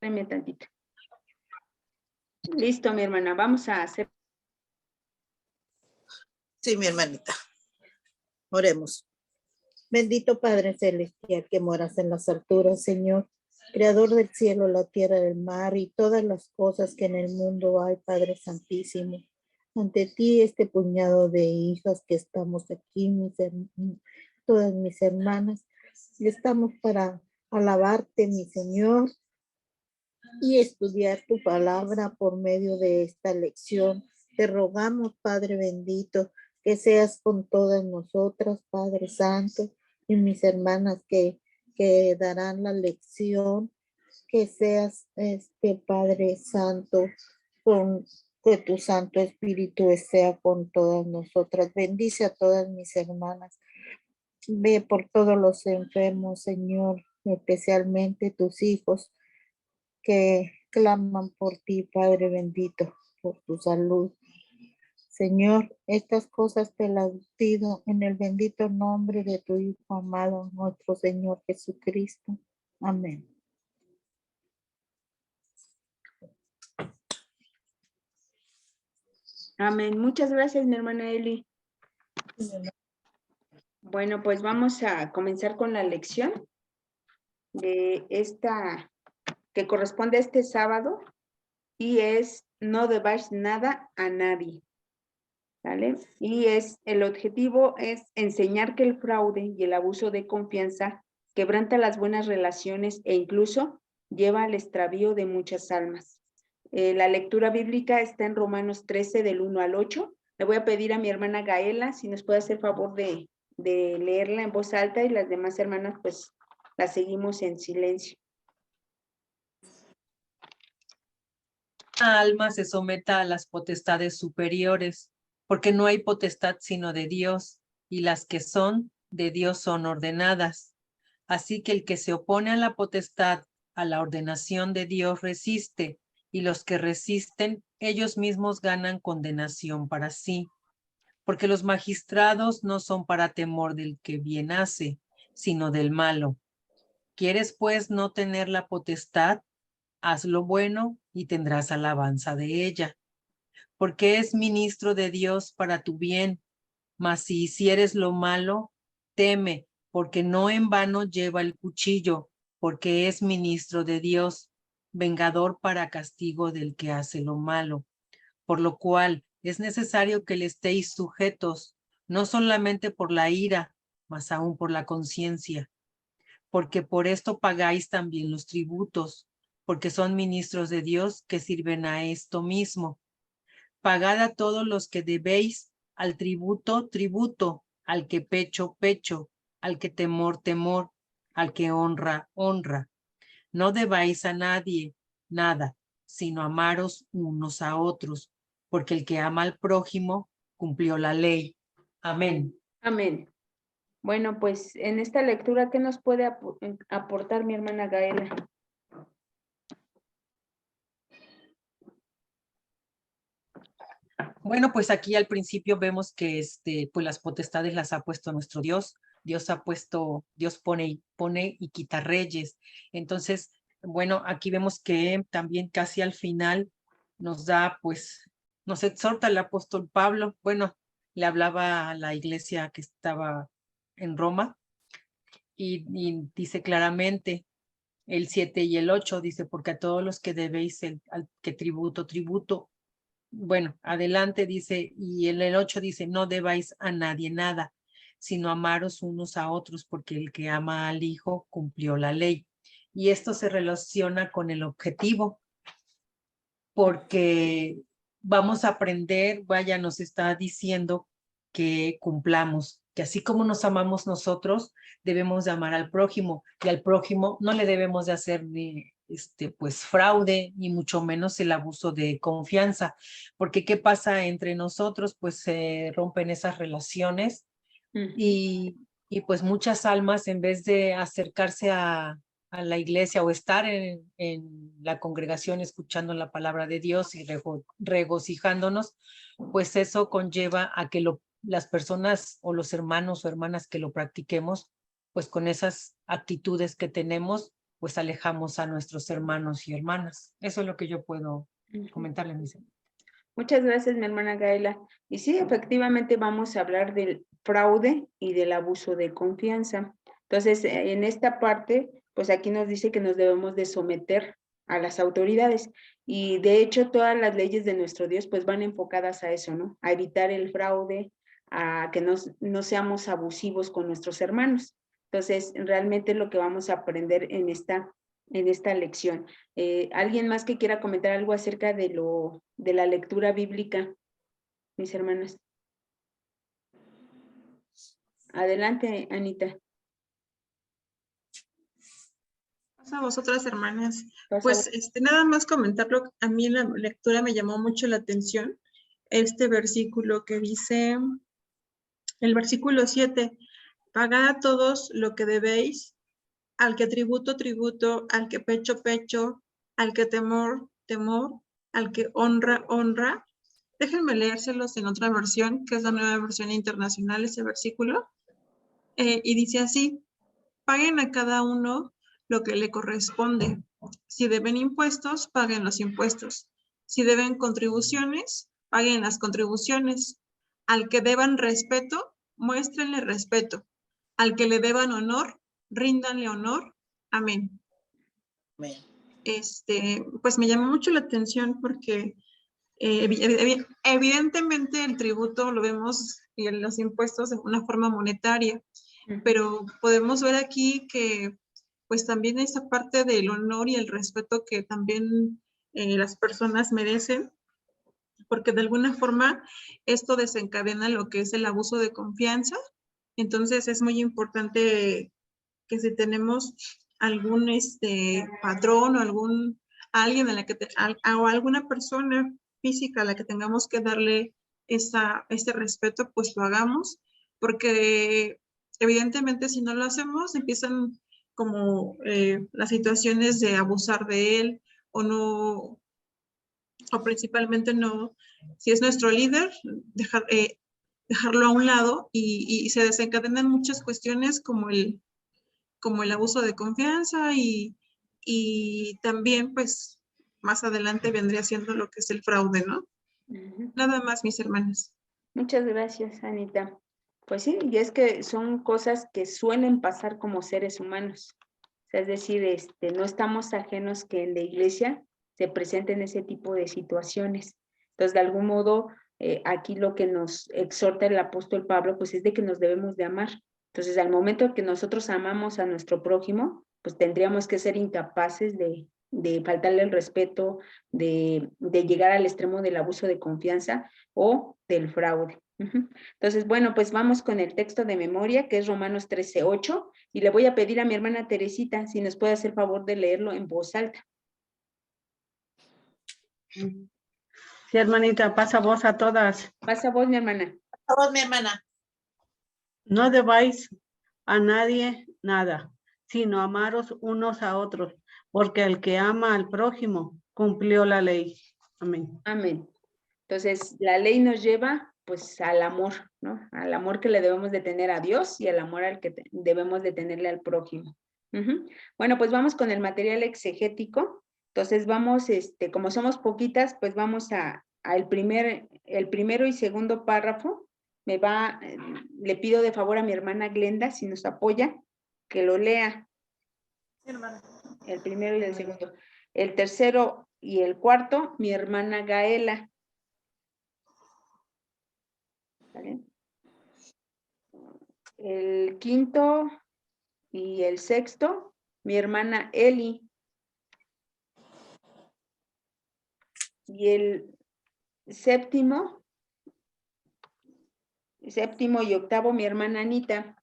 Espérame tantito. Listo, mi hermana, vamos a hacer. Sí, mi hermanita. Oremos. Bendito Padre Celestial que moras en las alturas, Señor, Creador del cielo, la tierra, del mar y todas las cosas que en el mundo hay, Padre Santísimo. Ante ti, este puñado de hijas que estamos aquí, todas mis hermanas, y estamos para alabarte, mi Señor, y estudiar tu palabra por medio de esta lección. Te rogamos, Padre bendito, que seas con todas nosotras, Padre Santo, y mis hermanas que darán la lección, que seas, Padre Santo, que tu Santo Espíritu sea con todas nosotras. Bendice a todas mis hermanas. Ve por todos los enfermos, Señor, especialmente tus hijos que claman por ti, Padre bendito, por tu salud. Señor, estas cosas te las pido en el bendito nombre de tu Hijo amado, nuestro Señor Jesucristo. Amén. Amén. Muchas gracias, mi hermana Eli. Bueno, pues vamos a comenzar con la lección de esta que corresponde a este sábado y es no debáis nada a nadie. ¿Vale? Y el objetivo es enseñar que el fraude y el abuso de confianza quebranta las buenas relaciones e incluso lleva al extravío de muchas almas. La lectura bíblica está en Romanos 13 del 1 al 8. Le voy a pedir a mi hermana Gaela si nos puede hacer favor de leerla en voz alta y las demás hermanas pues la seguimos en silencio. La alma se someta a las potestades superiores, porque no hay potestad sino de Dios, y las que son de Dios son ordenadas. Así que el que se opone a la potestad, a la ordenación de Dios resiste, y los que resisten, ellos mismos ganan condenación para sí. Porque los magistrados no son para temor del que bien hace, sino del malo. ¿Quieres pues no tener la potestad? Haz lo bueno y tendrás alabanza de ella, porque es ministro de Dios para tu bien. Mas si hicieres lo malo, teme, porque no en vano lleva el cuchillo, porque es ministro de Dios, vengador para castigo del que hace lo malo. Por lo cual es necesario que le estéis sujetos, no solamente por la ira, mas aún por la conciencia, porque por esto pagáis también los tributos, porque son ministros de Dios que sirven a esto mismo. Pagad a todos los que debéis, al tributo, tributo, al que pecho, pecho, al que temor, temor, al que honra, honra. No debáis a nadie nada, sino amaros unos a otros, porque el que ama al prójimo cumplió la ley. Amén. Amén. Bueno, pues en esta lectura, ¿qué nos puede aportar mi hermana Gaela? Bueno, pues aquí al principio vemos que pues las potestades las ha puesto nuestro Dios. Dios pone y quita reyes. Entonces, bueno, aquí vemos que también casi al final nos da, pues, nos exhorta el apóstol Pablo. Bueno, le hablaba a la iglesia que estaba en Roma y dice claramente el 7 y el 8, dice, porque a todos los que debéis al que tributo, tributo. Bueno, adelante dice, y en el 8 dice, no debáis a nadie nada, sino amaros unos a otros, porque el que ama al Hijo cumplió la ley. Y esto se relaciona con el objetivo, porque vamos a aprender, vaya, nos está diciendo que cumplamos, que así como nos amamos nosotros, debemos de amar al prójimo, y al prójimo no le debemos de hacer ni pues fraude, ni mucho menos el abuso de confianza, porque ¿qué pasa entre nosotros? Pues se rompen esas relaciones y pues muchas almas en vez de acercarse a la iglesia o estar en la congregación escuchando la palabra de Dios y regocijándonos, pues eso conlleva a que las personas o los hermanos o hermanas que lo practiquemos, pues con esas actitudes que tenemos, pues alejamos a nuestros hermanos y hermanas. Eso es lo que yo puedo Ujú. comentarle, mis hermanos. Muchas gracias, mi hermana Gaela. Y sí, efectivamente vamos a hablar del fraude y del abuso de confianza. Entonces, en esta parte, pues aquí nos dice que nos debemos de someter a las autoridades. Y de hecho, todas las leyes de nuestro Dios, pues van enfocadas a eso, ¿no? A evitar el fraude, a que no seamos abusivos con nuestros hermanos. Entonces, realmente lo que vamos a aprender en esta lección. ¿Alguien más que quiera comentar algo acerca de la lectura bíblica, mis hermanos? Adelante, Anita. A vosotras, hermanas. Pasa. Pues nada más comentarlo, a mí en la lectura me llamó mucho la atención este versículo que dice, el versículo 7, pagad a todos lo que debéis, al que tributo, tributo, al que pecho, pecho, al que temor, temor, al que honra, honra. Déjenme leérselos en otra versión, que es la nueva versión internacional, ese versículo, y dice así, paguen a cada uno lo que le corresponde. Si deben impuestos, paguen los impuestos. Si deben contribuciones, paguen las contribuciones. Al que deban respeto, muéstrenle respeto. Al que le deban honor, ríndanle honor. Amén. Amén. Pues me llamó mucho la atención porque evidentemente el tributo lo vemos y los impuestos de una forma monetaria, pero podemos ver aquí que pues también esa parte del honor y el respeto que también las personas merecen, porque de alguna forma esto desencadena lo que es el abuso de confianza. Entonces es muy importante que si tenemos algún patrón o alguien a la que o alguna persona física a la que tengamos que darle este respeto, pues lo hagamos, porque evidentemente si no lo hacemos empiezan como las situaciones de abusar de él o no, o principalmente no, si es nuestro líder, dejarlo a un lado y se desencadenan muchas cuestiones como el abuso de confianza y también pues más adelante vendría siendo lo que es el fraude, ¿no? Nada más, mis hermanas. Muchas gracias, Anita. Pues sí, y es que son cosas que suelen pasar como seres humanos. O sea, es decir, no estamos ajenos que en la iglesia se presenten ese tipo de situaciones. Entonces, de algún modo, aquí lo que nos exhorta el apóstol Pablo, pues es de que nos debemos de amar. Entonces, al momento que nosotros amamos a nuestro prójimo, pues tendríamos que ser incapaces de faltarle el respeto, de llegar al extremo del abuso de confianza o del fraude. Entonces, bueno, pues vamos con el texto de memoria, que es Romanos 13:8, y le voy a pedir a mi hermana Teresita si nos puede hacer favor de leerlo en voz alta. Sí, hermanita, pasa voz a todas. Pasa vos, mi hermana. Por favor, mi hermana. No debáis a nadie nada, sino amaros unos a otros, porque el que ama al prójimo cumplió la ley. Amén. Amén. Entonces, la ley nos lleva pues al amor, ¿no? Al amor que le debemos de tener a Dios y al amor al que debemos de tenerle al prójimo. Bueno, pues vamos con el material exegético. Entonces vamos, como somos poquitas, pues vamos el primero y segundo párrafo. Le pido de favor a mi hermana Glenda, si nos apoya, que lo lea. Sí, hermana. El primero y el segundo. El tercero y el cuarto, mi hermana Gaela. ¿Vale? El quinto y el sexto, mi hermana Eli. Y el séptimo y octavo, mi hermana Anita.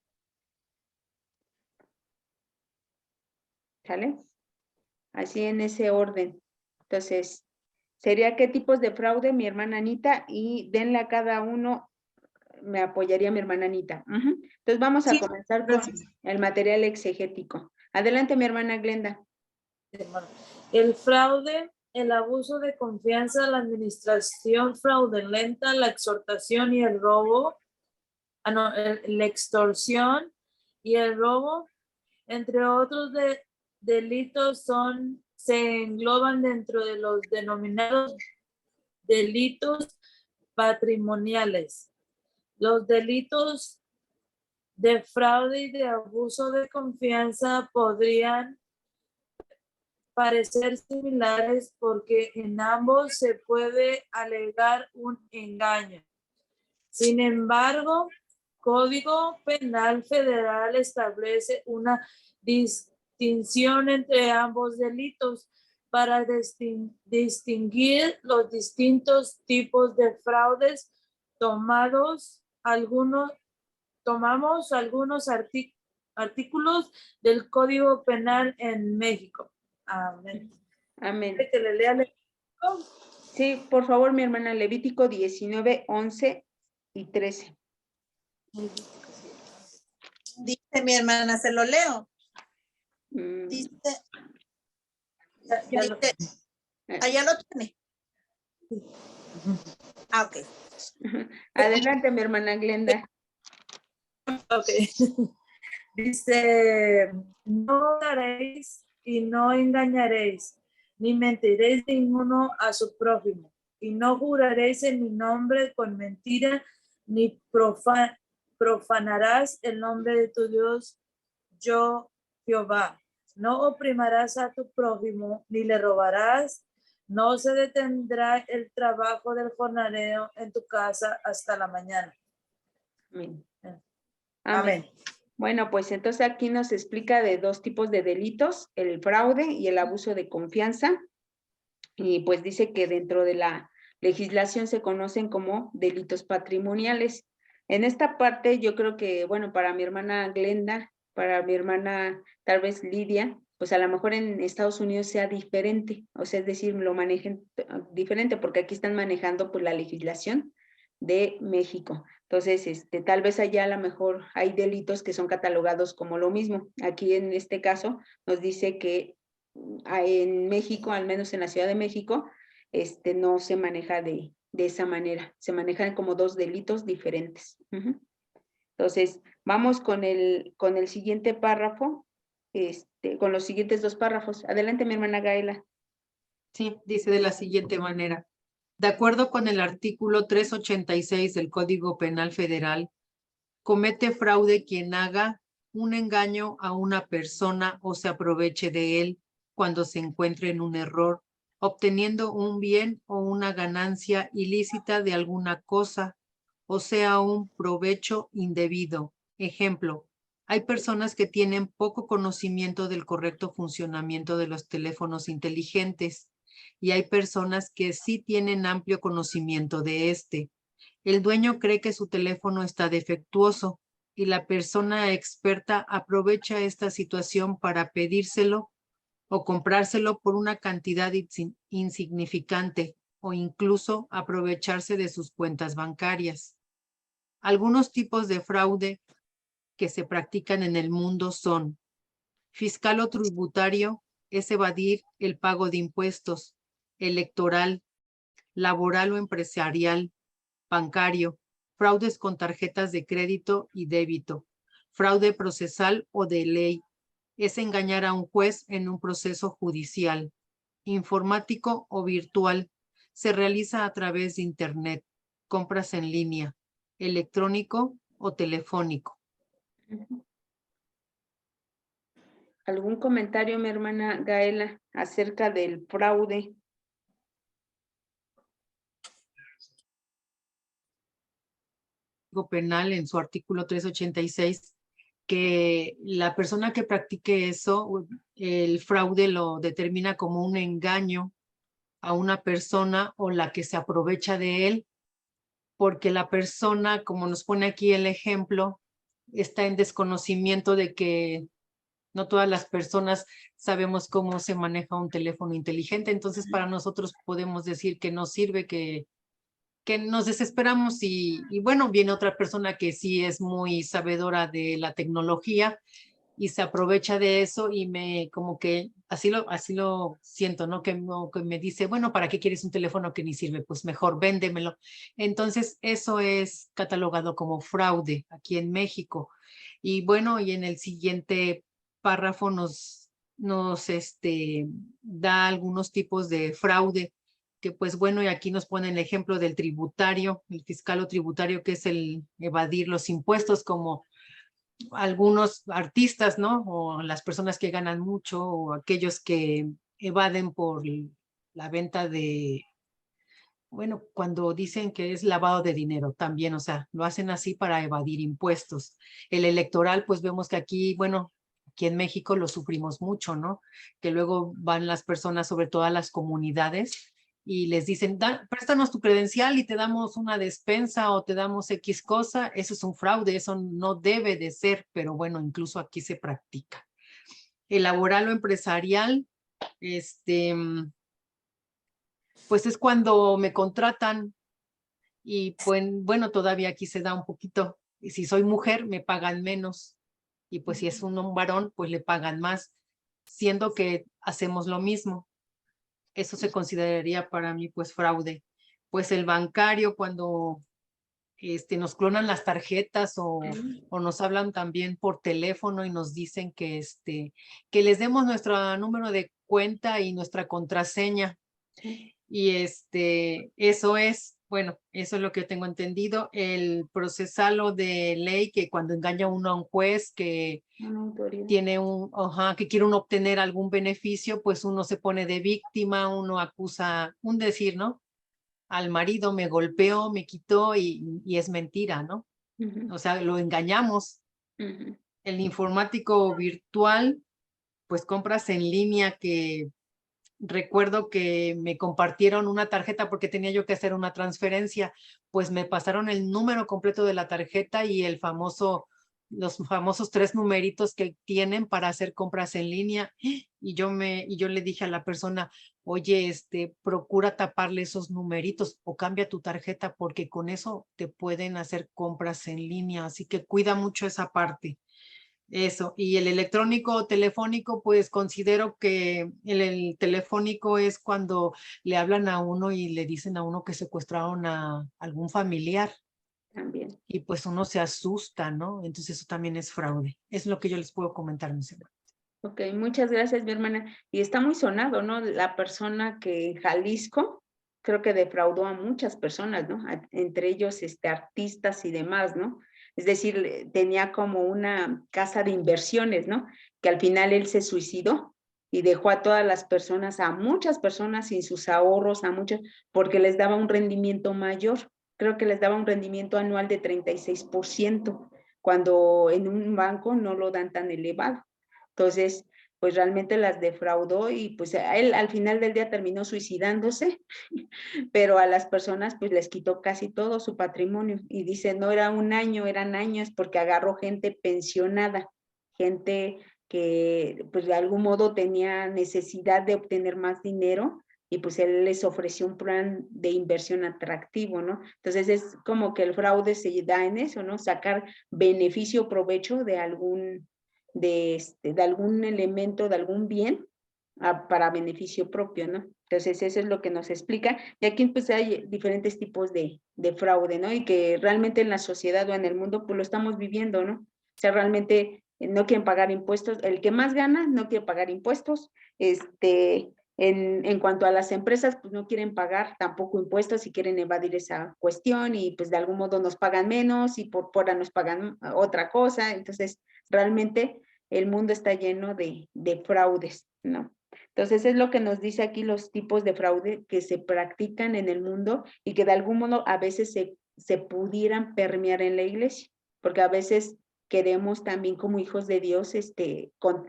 ¿Sale? Así en ese orden. Entonces, ¿sería qué tipos de fraude, mi hermana Anita? Y denle a cada uno, me apoyaría mi hermana Anita. Entonces vamos a comenzar con el material exegético. Adelante, mi hermana Glenda. El fraude, el abuso de confianza, la administración fraudulenta, la extorsión y el robo, la extorsión y el robo, entre otros delitos se engloban dentro de los denominados delitos patrimoniales. Los delitos de fraude y de abuso de confianza podrían parecer similares porque en ambos se puede alegar un engaño. Sin embargo, Código Penal Federal establece una distinción entre ambos delitos para distinguir los distintos tipos de fraudes. Tomamos algunos artículos del Código Penal en México. Amén. Amén. Que le lea Levítico. Sí, por favor, mi hermana, Levítico 19, 11 y 13. Dice mi hermana, se lo leo. Dice, Ya lo- allá lo tiene. Ah, ok. Adelante, mi hermana Glenda. Ok. Dice, no daréis y no engañaréis, ni mentiréis ninguno a su prójimo, y no juraréis en mi nombre con mentira, ni profanarás el nombre de tu Dios, yo Jehová. No oprimirás a tu prójimo, ni le robarás. No se detendrá el trabajo del jornalero en tu casa hasta la mañana. Amén. Amén. Bueno, pues entonces aquí nos explica de dos tipos de delitos, el fraude y el abuso de confianza. Y pues dice que dentro de la legislación se conocen como delitos patrimoniales. En esta parte yo creo que, bueno, para mi hermana Glenda, para mi hermana tal vez Lidia, pues a lo mejor en Estados Unidos sea diferente, o sea, es decir, lo manejen diferente, porque aquí están manejando pues la legislación de México. Entonces, tal vez allá a lo mejor hay delitos que son catalogados como lo mismo. Aquí en este caso nos dice que en México, al menos en la Ciudad de México, no se maneja de esa manera. Se manejan como dos delitos diferentes. Entonces, vamos con el siguiente párrafo, con los siguientes dos párrafos. Adelante, mi hermana Gaela. Sí, dice de la siguiente manera. De acuerdo con el artículo 386 del Código Penal Federal, comete fraude quien haga un engaño a una persona o se aproveche de él cuando se encuentre en un error, obteniendo un bien o una ganancia ilícita de alguna cosa, o sea, un provecho indebido. Ejemplo, hay personas que tienen poco conocimiento del correcto funcionamiento de los teléfonos inteligentes y hay personas que sí tienen amplio conocimiento de este. El dueño cree que su teléfono está defectuoso y la persona experta aprovecha esta situación para pedírselo o comprárselo por una cantidad insignificante o incluso aprovecharse de sus cuentas bancarias. Algunos tipos de fraude que se practican en el mundo son fiscal o tributario, es evadir el pago de impuestos, electoral, laboral o empresarial, bancario, fraudes con tarjetas de crédito y débito, fraude procesal o de ley, es engañar a un juez en un proceso judicial, informático o virtual, se realiza a través de Internet, compras en línea, electrónico o telefónico. ¿Algún comentario, mi hermana Gaela, acerca del fraude? Penal en su artículo 386 que la persona que practique eso, el fraude lo determina como un engaño a una persona o la que se aprovecha de él, porque la persona, como nos pone aquí el ejemplo, está en desconocimiento de que no todas las personas sabemos cómo se maneja un teléfono inteligente, entonces para nosotros podemos decir que no sirve, que nos desesperamos y bueno, viene otra persona que sí es muy sabedora de la tecnología y se aprovecha de eso y me como que así lo siento, ¿no? Que me dice, bueno, ¿para qué quieres un teléfono que ni sirve? Pues mejor véndemelo. Entonces eso es catalogado como fraude aquí en México. Y bueno, y en el siguiente párrafo nos nos da algunos tipos de fraude, que pues bueno, y aquí nos ponen el ejemplo del tributario, el fiscal o tributario, que es el evadir los impuestos, como algunos artistas, ¿no? O las personas que ganan mucho, o aquellos que evaden por la venta de, bueno, cuando dicen que es lavado de dinero también, o sea, lo hacen así para evadir impuestos. El electoral, pues vemos que aquí, bueno, aquí en México lo sufrimos mucho, ¿no? Que luego van las personas, sobre todo a las comunidades, y les dicen, préstanos tu credencial y te damos una despensa o te damos X cosa. Eso es un fraude, eso no debe de ser, pero bueno, incluso aquí se practica. El laboral o empresarial, pues es cuando me contratan y pues bueno, todavía aquí se da un poquito. Y si soy mujer, me pagan menos. Y pues si es un varón, pues le pagan más, siendo que hacemos lo mismo. Eso se consideraría para mí pues fraude. Pues el bancario, cuando nos clonan las tarjetas o nos hablan también por teléfono y nos dicen que les demos nuestro número de cuenta y nuestra contraseña. Y eso es, bueno, eso es lo que yo tengo entendido. El procesalo de ley, que cuando engaña uno a un juez que tiene que quiere uno obtener algún beneficio, pues uno se pone de víctima, uno acusa, un decir, ¿no? Al marido me golpeó, me quitó y es mentira, ¿no? O sea, lo engañamos. El informático virtual, pues compras en línea, que recuerdo que me compartieron una tarjeta porque tenía yo que hacer una transferencia, pues me pasaron el número completo de la tarjeta y los famosos 3 numeritos que tienen para hacer compras en línea, y yo le dije a la persona, oye, procura taparle esos numeritos o cambia tu tarjeta, porque con eso te pueden hacer compras en línea, así que cuida mucho esa parte. Eso, y el electrónico o telefónico, pues considero que el telefónico es cuando le hablan a uno y le dicen a uno que secuestraron a algún familiar. También. Y pues uno se asusta, ¿no? Entonces eso también es fraude. Es lo que yo les puedo comentar, mi señora. Ok, muchas gracias, mi hermana. Y está muy sonado, ¿no? La persona que en Jalisco creo que defraudó a muchas personas, ¿no? Entre ellos artistas y demás, ¿no? Es decir, tenía como una casa de inversiones, ¿no? Que al final él se suicidó y dejó a todas las personas, a muchas personas sin sus ahorros, a muchas, porque les daba un rendimiento mayor. Creo que les daba un rendimiento anual de 36%, cuando en un banco no lo dan tan elevado. Entonces, pues realmente las defraudó y pues a él al final del día terminó suicidándose, pero a las personas pues les quitó casi todo su patrimonio y dice, no era un año, eran años, porque agarró gente pensionada, gente que pues de algún modo tenía necesidad de obtener más dinero y pues él les ofreció un plan de inversión atractivo, ¿no? Entonces es como que el fraude se da en eso, ¿no? Sacar beneficio, provecho de algún elemento, de algún bien para beneficio propio, ¿no? Entonces eso es lo que nos explica. Y aquí pues hay diferentes tipos de fraude, ¿no? Y que realmente en la sociedad o en el mundo pues lo estamos viviendo, ¿no? O sea, realmente no quieren pagar impuestos. El que más gana no quiere pagar impuestos. En cuanto a las empresas, pues no quieren pagar tampoco impuestos y quieren evadir esa cuestión y pues de algún modo nos pagan menos y por fuera nos pagan otra cosa. Entonces, realmente el mundo está lleno de fraudes, ¿no? Entonces es lo que nos dice aquí los tipos de fraude que se practican en el mundo y que de algún modo a veces se pudieran permear en la iglesia, porque a veces queremos también como hijos de Dios,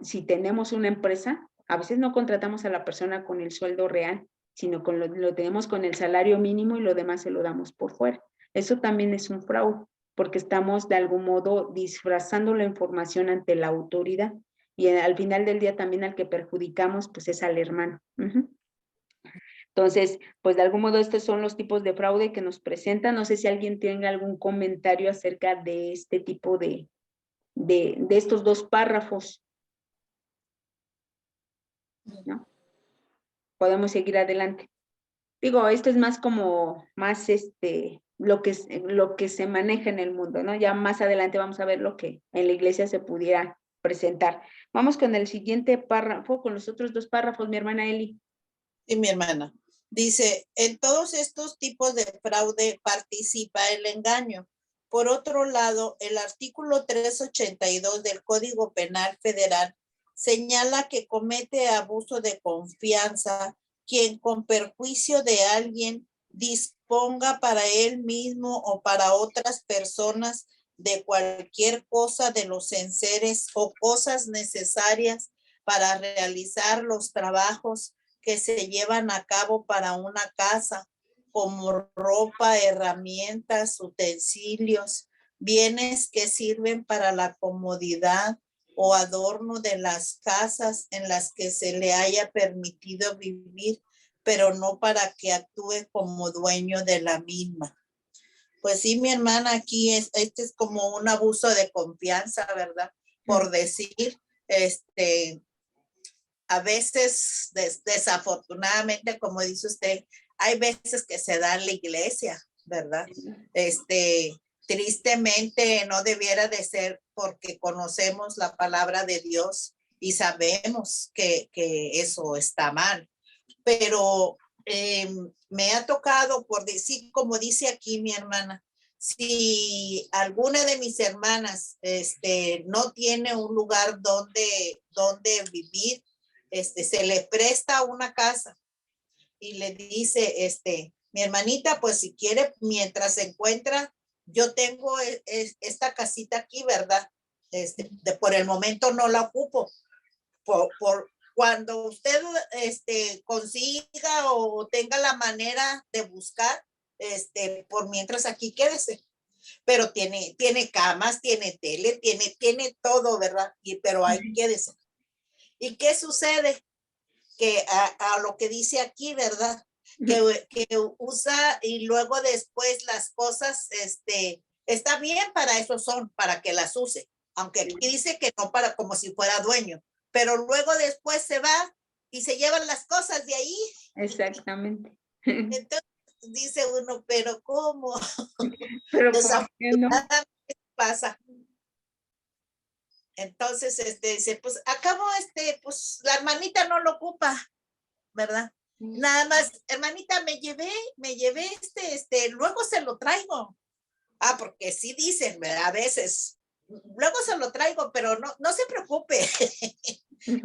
si tenemos una empresa, a veces no contratamos a la persona con el sueldo real, sino lo tenemos con el salario mínimo y lo demás se lo damos por fuera. Eso también es un fraude, porque estamos de algún modo disfrazando la información ante la autoridad y al final del día también al que perjudicamos pues es al hermano. Entonces, pues de algún modo estos son los tipos de fraude que nos presentan. No sé si alguien tenga algún comentario acerca de este tipo de estos dos párrafos, ¿no? Podemos seguir adelante. Digo, esto es más como, más lo que se maneja en el mundo, ¿no? Ya más adelante vamos a ver lo que en la iglesia se pudiera presentar. Vamos con el siguiente párrafo, con los otros dos párrafos, mi hermana Eli. Sí, mi hermana. Dice, en todos estos tipos de fraude participa el engaño. Por otro lado, el artículo 382 del Código Penal Federal señala que comete abuso de confianza quien con perjuicio de alguien disponga para él mismo o para otras personas de cualquier cosa de los enseres o cosas necesarias para realizar los trabajos que se llevan a cabo para una casa, como ropa, herramientas, utensilios, bienes que sirven para la comodidad o adorno de las casas en las que se le haya permitido vivir, pero no para que actúe como dueño de la misma. Pues sí, mi hermana, aquí este es como un abuso de confianza, ¿verdad? Por decir, a veces, desafortunadamente, como dice usted, hay veces que se da en la iglesia, ¿verdad? Tristemente no debiera de ser porque conocemos la palabra de Dios y sabemos que eso está mal. Pero me ha tocado, por decir, como dice aquí mi hermana, si alguna de mis hermanas no tiene un lugar donde vivir, se le presta una casa y le dice, mi hermanita, pues si quiere, mientras se encuentra, yo tengo esta casita aquí, ¿verdad? Por el momento no la ocupo. Cuando usted consiga o tenga la manera de buscar, por mientras aquí quédese. Pero tiene camas, tiene tele, tiene todo, ¿verdad? Pero ahí quédese. ¿Y qué sucede? Que a lo que dice aquí, ¿verdad? Que usa y luego después las cosas, está bien, para eso son, para que las use. Aunque aquí dice que no para como si fuera dueño. Pero luego después se va y se llevan las cosas de ahí. Exactamente. Entonces dice uno, pero ¿cómo? Pero ¿por qué no? Pasa. Entonces, dice, pues acabo, pues la hermanita no lo ocupa, ¿verdad? Nada más, hermanita, me llevé, luego se lo traigo. Ah, porque sí dicen, ¿verdad? A veces, luego se lo traigo, pero no se preocupe.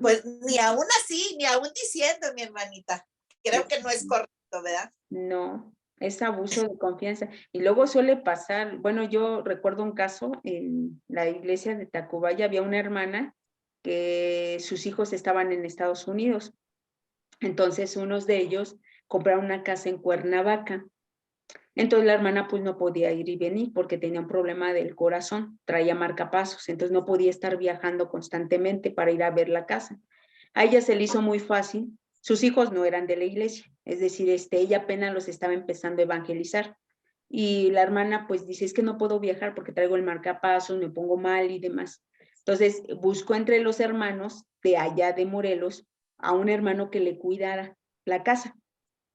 Pues ni aún así, ni aún diciendo, mi hermanita. Creo que no es correcto, ¿verdad? No, es abuso de confianza. Y luego suele pasar, bueno, yo recuerdo un caso en la iglesia de Tacubaya, había una hermana que sus hijos estaban en Estados Unidos. Entonces, unos de ellos compraron una casa en Cuernavaca. Entonces, la hermana pues no podía ir y venir porque tenía un problema del corazón, traía marcapasos, entonces no podía estar viajando constantemente para ir a ver la casa. A ella se le hizo muy fácil. Sus hijos no eran de la iglesia, es decir, ella apenas los estaba empezando a evangelizar. Y la hermana pues dice, es que no puedo viajar porque traigo el marcapasos, me pongo mal y demás. Entonces buscó entre los hermanos de allá de Morelos a un hermano que le cuidara la casa.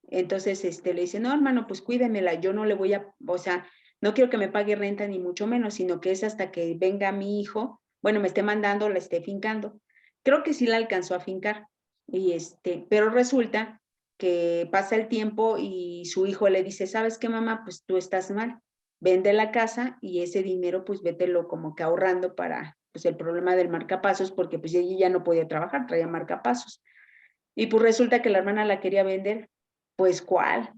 Entonces le dice, no hermano, pues cuídemela, yo no le voy a, o sea, no quiero que me pague renta ni mucho menos, sino que es hasta que venga mi hijo, bueno, me esté mandando, la esté fincando. Creo que sí la alcanzó a fincar, y pero resulta que pasa el tiempo y su hijo le dice, ¿sabes qué, mamá? Pues tú estás mal, vende la casa y ese dinero pues vételo como que ahorrando para pues el problema del marcapasos, porque pues ella ya no podía trabajar, traía marcapasos. Y pues resulta que la hermana la quería vender. Pues ¿cuál?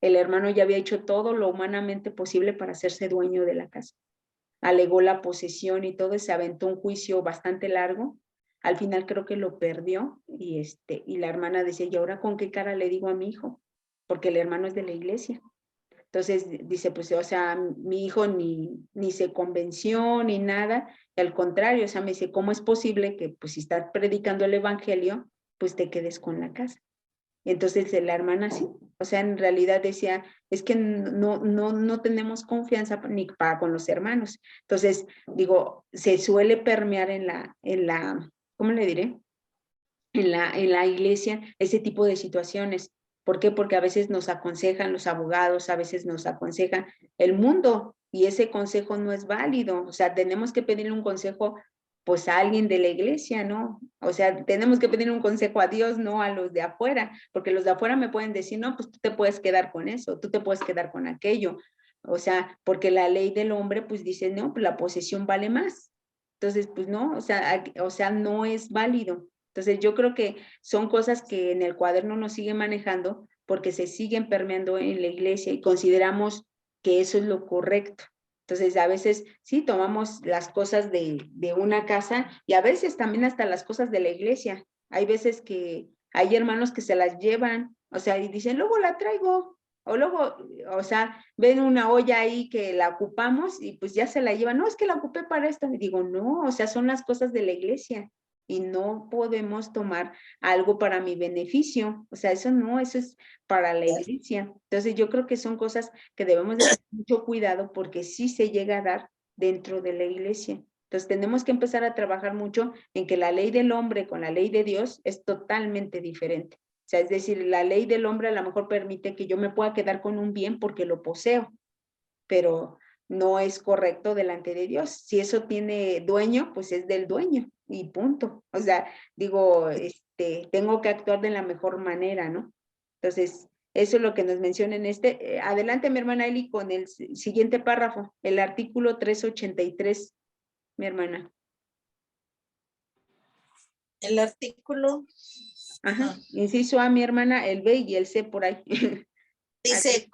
El hermano ya había hecho todo lo humanamente posible para hacerse dueño de la casa. Alegó la posesión y todo, y se aventó un juicio bastante largo. Al final creo que lo perdió y la hermana decía, ¿y ahora con qué cara le digo a mi hijo? Porque el hermano es de la iglesia. Entonces dice, pues, o sea, mi hijo ni se convenció ni nada, y al contrario, o sea, me dice, ¿cómo es posible que pues si estás predicando el evangelio, pues te quedes con la casa? Y entonces la hermana sí, o sea, en realidad decía, es que no tenemos confianza ni para con los hermanos. Entonces, digo, se suele permear en la, ¿cómo le diré? En la iglesia ese tipo de situaciones. ¿Por qué? Porque a veces nos aconsejan los abogados, a veces nos aconseja el mundo y ese consejo no es válido. O sea, tenemos que pedirle un consejo pues a alguien de la iglesia, ¿no? O sea, tenemos que pedir un consejo a Dios, no a los de afuera, porque los de afuera me pueden decir, no, pues tú te puedes quedar con eso, tú te puedes quedar con aquello. O sea, porque la ley del hombre, pues dice, no, pues la posesión vale más. Entonces, pues no, o sea, no es válido. Entonces, yo creo que son cosas que en el cuaderno nos siguen manejando porque se siguen permeando en la iglesia y consideramos que eso es lo correcto. Entonces, a veces sí tomamos las cosas de una casa y a veces también hasta las cosas de la iglesia. Hay veces que hay hermanos que se las llevan, o sea, y dicen, luego la traigo, o luego, o sea, ven una olla ahí que la ocupamos y pues ya se la llevan. No, es que la ocupé para esto. Y digo, no, o sea, son las cosas de la iglesia y no podemos tomar algo para mi beneficio. O sea, eso no, eso es para la iglesia. Entonces, yo creo que son cosas que debemos de tener mucho cuidado porque sí se llega a dar dentro de la iglesia. Entonces, tenemos que empezar a trabajar mucho en que la ley del hombre con la ley de Dios es totalmente diferente. O sea, es decir, la ley del hombre a lo mejor permite que yo me pueda quedar con un bien porque lo poseo, pero no es correcto delante de Dios. Si eso tiene dueño, pues es del dueño y punto. O sea, digo, tengo que actuar de la mejor manera, ¿no? Entonces, eso es lo que nos menciona en este. Adelante, mi hermana Eli, con el siguiente párrafo, el artículo 383, mi hermana. El artículo Ajá, inciso A, mi hermana, el B y el C por ahí. dice,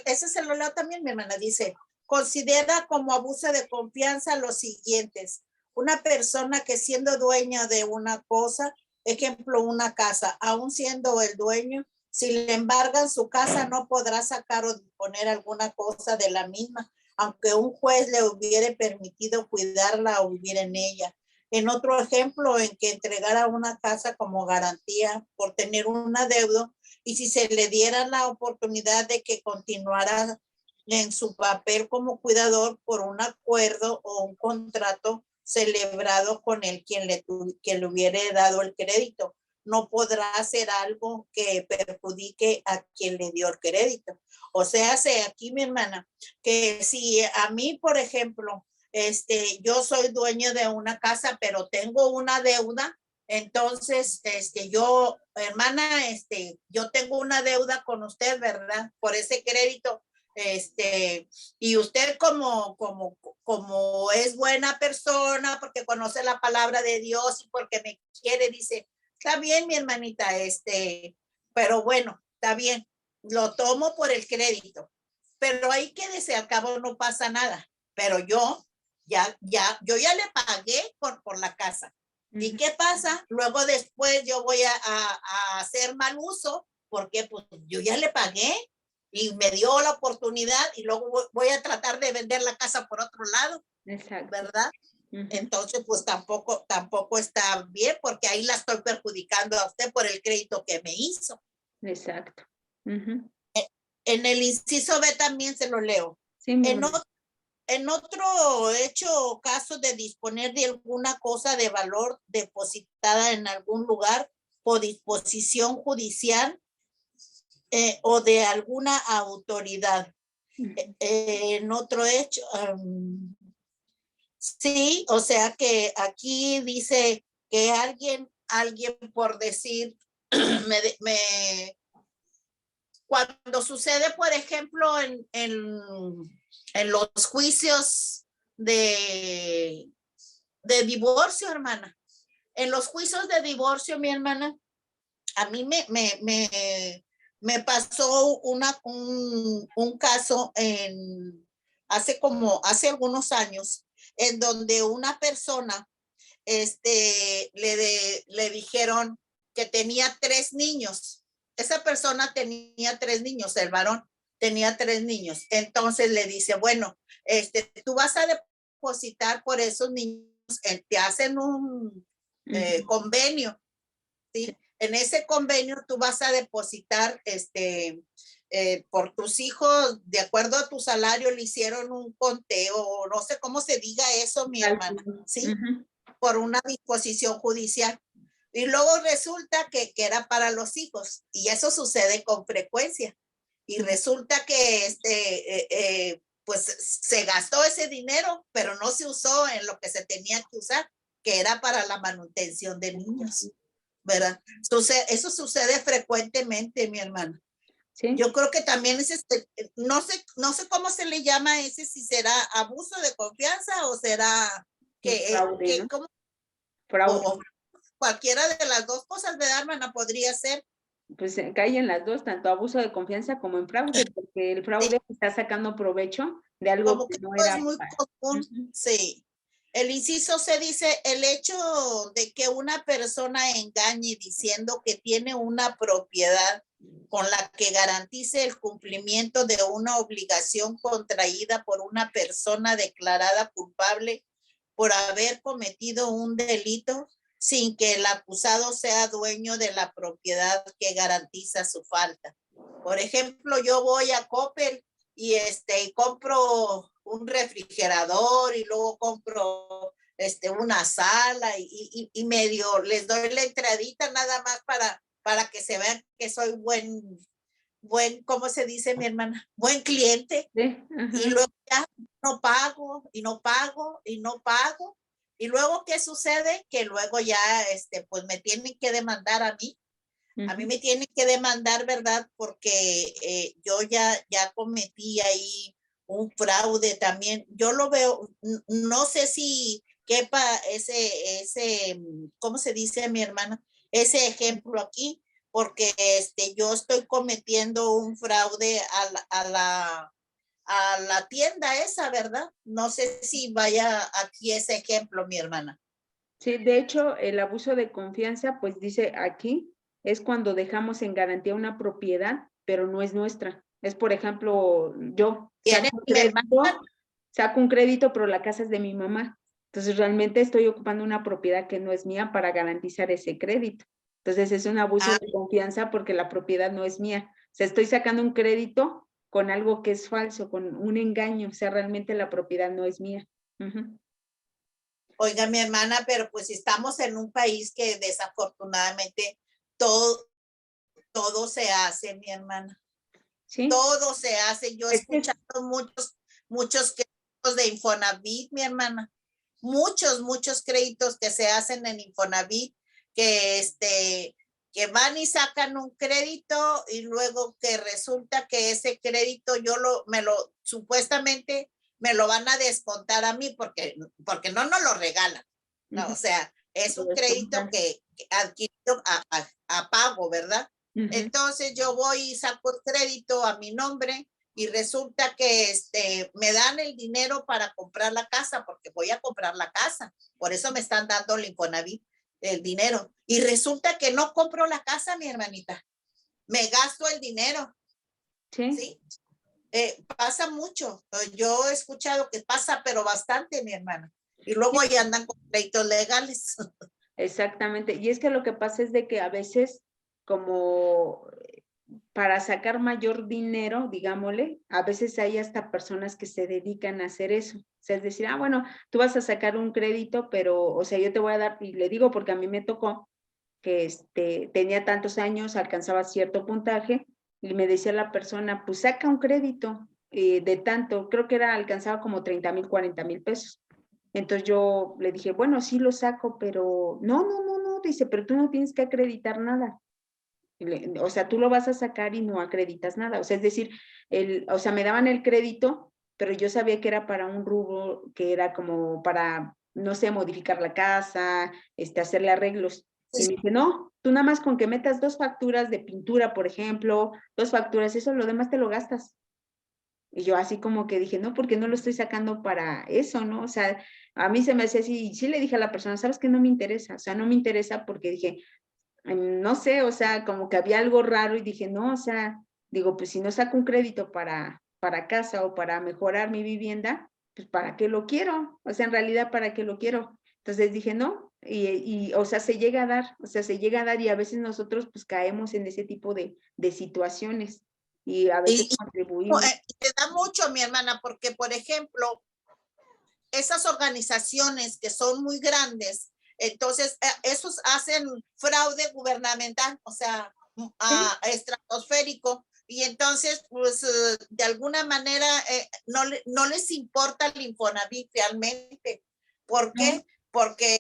ese se lo leo también, mi hermana, dice, considera como abuso de confianza los siguientes. Una persona que siendo dueña de una cosa, ejemplo, una casa, aún siendo el dueño, si le embargan su casa, no podrá sacar o disponer alguna cosa de la misma, aunque un juez le hubiere permitido cuidarla o vivir en ella. En otro ejemplo, en que entregara una casa como garantía por tener un adeudo, y si se le diera la oportunidad de que continuara en su papel como cuidador por un acuerdo o un contrato celebrado con el quien le hubiere dado el crédito, no podrá hacer algo que perjudique a quien le dio el crédito. O sea, aquí mi hermana, que si a mí, por ejemplo, yo soy dueño de una casa, pero tengo una deuda, entonces, yo, hermana, yo tengo una deuda con usted, ¿verdad? Por ese crédito, y usted como es buena persona, porque conoce la palabra de Dios y porque me quiere, dice, está bien, mi hermanita, pero bueno, está bien, lo tomo por el crédito, pero ahí quédese, al cabo no pasa nada, pero yo ya le pagué por la casa. ¿Y qué pasa? Luego después yo voy a hacer mal uso porque pues yo ya le pagué y me dio la oportunidad y luego voy a tratar de vender la casa por otro lado. Exacto. ¿Verdad? Entonces pues tampoco está bien porque ahí la estoy perjudicando a usted por el crédito que me hizo. Exacto. En el inciso B también se lo leo. Sí, en otro hecho caso de disponer de alguna cosa de valor depositada en algún lugar por disposición judicial o de alguna autoridad. En otro hecho, sí, o sea que aquí dice que alguien por decir, cuando sucede, por ejemplo, en los juicios de divorcio, hermana. En los juicios de divorcio, mi hermana, a mí me pasó un caso hace algunos años, en donde una persona le dijeron que tenía 3 niños. Esa persona tenía 3 niños, el varón tenía 3 niños. Entonces le dice, bueno, tú vas a depositar por esos niños, te hacen un convenio, ¿sí? En ese convenio tú vas a depositar por tus hijos, de acuerdo a tu salario, le hicieron un conteo, no sé cómo se diga eso, mi hermana, ¿sí? Por una disposición judicial. Y luego resulta que era para los hijos, y eso sucede con frecuencia. Y resulta que pues se gastó ese dinero, pero no se usó en lo que se tenía que usar, que era para la manutención de niños, ¿verdad? Entonces, eso sucede frecuentemente, mi hermana. Sí. Yo creo que también es no sé cómo se le llama ese, si será abuso de confianza o será fraude, ¿no? ¿cómo? Fraude. O cualquiera de las dos cosas, ¿verdad, hermana? Podría ser. Pues cae en las dos, tanto abuso de confianza como en fraude, porque el fraude está sacando provecho de algo Como que que no esto era. es muy común, sí. El inciso se dice, el hecho de que una persona engañe diciendo que tiene una propiedad con la que garantice el cumplimiento de una obligación contraída por una persona declarada culpable por haber cometido un delito sin que el acusado sea dueño de la propiedad que garantiza su falta. Por ejemplo, yo voy a Coppel y compro un refrigerador y luego compro una sala y medio les doy la entradita nada más para que se vean que soy buen, ¿cómo se dice mi hermana? Buen cliente. Sí, y luego ya no pago y no pago y no pago. Y luego, ¿qué sucede? Que luego ya, pues me tienen que demandar a mí. A mí me tienen que demandar, ¿verdad? Porque yo ya cometí ahí un fraude también. Yo lo veo, no sé si quepa ese, ¿cómo se dice mi hermana? Ese ejemplo aquí, porque yo estoy cometiendo un fraude a la tienda esa, ¿verdad? No sé si vaya aquí ese ejemplo, mi hermana. Sí, de hecho, el abuso de confianza, pues dice aquí, es cuando dejamos en garantía una propiedad, pero no es nuestra. Es, por ejemplo, yo saco un crédito, pero la casa es de mi mamá. Entonces, realmente estoy ocupando una propiedad que no es mía para garantizar ese crédito. Entonces, es un abuso de confianza porque la propiedad no es mía. O sea, estoy sacando un crédito con algo que es falso, con un engaño. O sea, realmente la propiedad no es mía. Oiga, mi hermana, pero pues estamos en un país que desafortunadamente todo se hace, mi hermana. ¿Sí? Todo se hace. Yo he escuchado muchos créditos de Infonavit, mi hermana. Muchos créditos que se hacen en Infonavit, que van y sacan un crédito y luego que resulta que ese crédito supuestamente me lo van a descontar a mí porque no nos lo regalan. No, o sea, es un crédito que adquirido a pago, ¿verdad? Entonces yo voy y saco el crédito a mi nombre y resulta que me dan el dinero para comprar la casa porque voy a comprar la casa. Por eso me están dando el Infonavit, el dinero. Y resulta que no compro la casa, mi hermanita. Me gasto el dinero. ¿Sí? Pasa mucho. Yo he escuchado que pasa, pero bastante, mi hermana. Y luego ya andan con créditos legales. Exactamente. Y es que lo que pasa es de que a veces, como para sacar mayor dinero, digámosle, a veces hay hasta personas que se dedican a hacer eso. O sea, es decir, bueno, tú vas a sacar un crédito, pero, o sea, yo te voy a dar, y le digo porque a mí me tocó que tenía tantos años, alcanzaba cierto puntaje, y me decía la persona, pues saca un crédito de tanto, creo que alcanzaba como 30,000, 40,000 pesos. Entonces yo le dije, bueno, sí lo saco, pero no, dice, pero tú no tienes que acreditar nada. O sea, tú lo vas a sacar y no acreditas nada. O sea, es decir, o sea, me daban el crédito, pero yo sabía que era para un rubro que era como para, no sé, modificar la casa, hacerle arreglos. Y me dice, no, tú nada más con que metas 2 facturas de pintura, por ejemplo, 2 facturas, eso, lo demás te lo gastas. Y yo así como que dije, no, porque no lo estoy sacando para eso, ¿no? O sea, a mí se me hacía así, y sí le dije a la persona, ¿sabes qué? No me interesa, o sea, no me interesa porque dije, no sé, o sea, como que había algo raro y dije, no, o sea, digo, pues si no saco un crédito para casa o para mejorar mi vivienda, pues ¿para qué lo quiero? O sea, en realidad, ¿para qué lo quiero? Entonces dije, no, o sea, se llega a dar, y a veces nosotros pues caemos en ese tipo de situaciones y a veces contribuimos. Te da mucho, mi hermana, porque, por ejemplo, esas organizaciones que son muy grandes, entonces esos hacen fraude gubernamental, o sea, estratosférico. Y entonces, pues, de alguna manera, no les importa el Infonavit realmente. ¿Por qué? Porque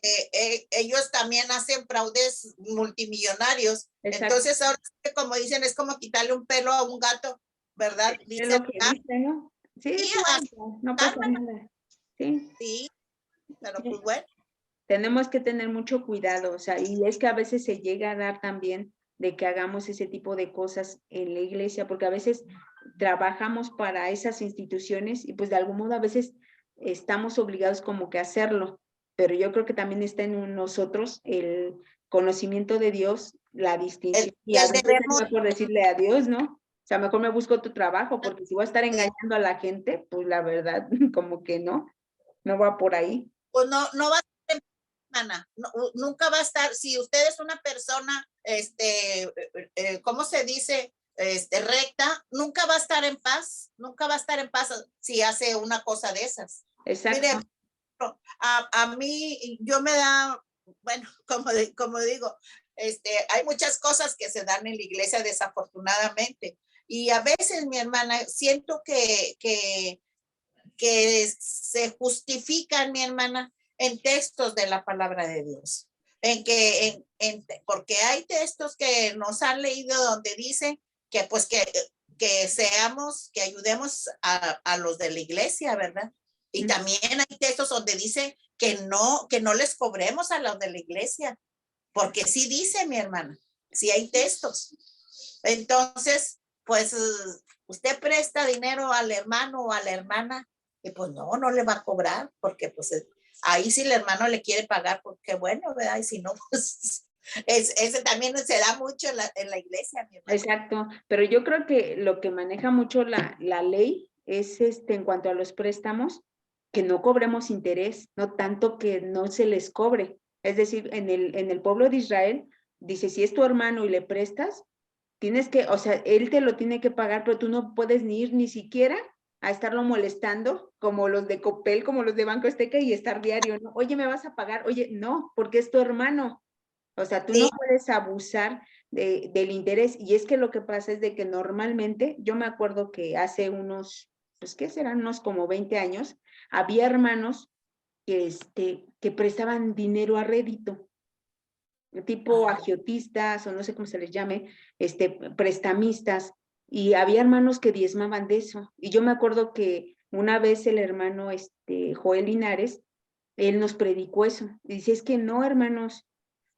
ellos también hacen fraudes multimillonarios. Exacto. Entonces, ahora, como dicen, es como quitarle un pelo a un gato, ¿verdad? Es Dicen, lo que dice, ¿no? Sí, sí, pues, no pasa nada. Sí. sí, pero Sí. pues bueno. Tenemos que tener mucho cuidado, o sea, y es que a veces se llega a dar también de que hagamos ese tipo de cosas en la iglesia, porque a veces trabajamos para esas instituciones y pues de algún modo a veces estamos obligados como que a hacerlo, pero yo creo que también está en nosotros el conocimiento de Dios, la distinción, y a El veces debemos, es mejor decirle a Dios, ¿no? O sea, mejor me busco tu trabajo, porque si voy a estar engañando a la gente, pues la verdad, como que no va por ahí. pues no va a ser, hermana, nunca va a estar, si usted es una persona, ¿cómo se dice? Recta, nunca va a estar en paz, nunca va a estar en paz si hace una cosa de esas. Exacto. Mire, a mí, yo me da, bueno, como digo, hay muchas cosas que se dan en la iglesia desafortunadamente. Y a veces, mi hermana, siento que se justifican, mi hermana, en textos de la palabra de Dios. Porque hay textos que nos han leído donde dice que pues que seamos, que ayudemos a los de la iglesia, ¿verdad? Y también hay textos donde dice que no les cobremos a los de la iglesia, porque sí dice, mi hermana, sí hay textos. Entonces, pues usted presta dinero al hermano o a la hermana y pues no le va a cobrar, porque pues ahí si el hermano le quiere pagar, porque bueno, ¿verdad? Y si no, pues ese también se da mucho en la iglesia, mi hermana. Exacto, pero yo creo que lo que maneja mucho la ley es en cuanto a los préstamos, que no cobremos interés, no tanto que no se les cobre. Es decir, en el pueblo de Israel, dice, si es tu hermano y le prestas, tienes que, o sea, él te lo tiene que pagar, pero tú no puedes ni ir ni siquiera a estarlo molestando, como los de Copel, como los de Banco Azteca, y estar diario, ¿no? Oye, ¿me vas a pagar? Oye, no, porque es tu hermano. O sea, tú no puedes abusar del interés. Y es que lo que pasa es de que normalmente, yo me acuerdo que hace unos, pues, ¿qué serán? Unos como 20 años, había hermanos que prestaban dinero a rédito, tipo agiotistas, o no sé cómo se les llame, prestamistas, y había hermanos que diezmaban de eso. Y yo me acuerdo que una vez el hermano Joel Linares, él nos predicó eso. Y dice, es que no, hermanos,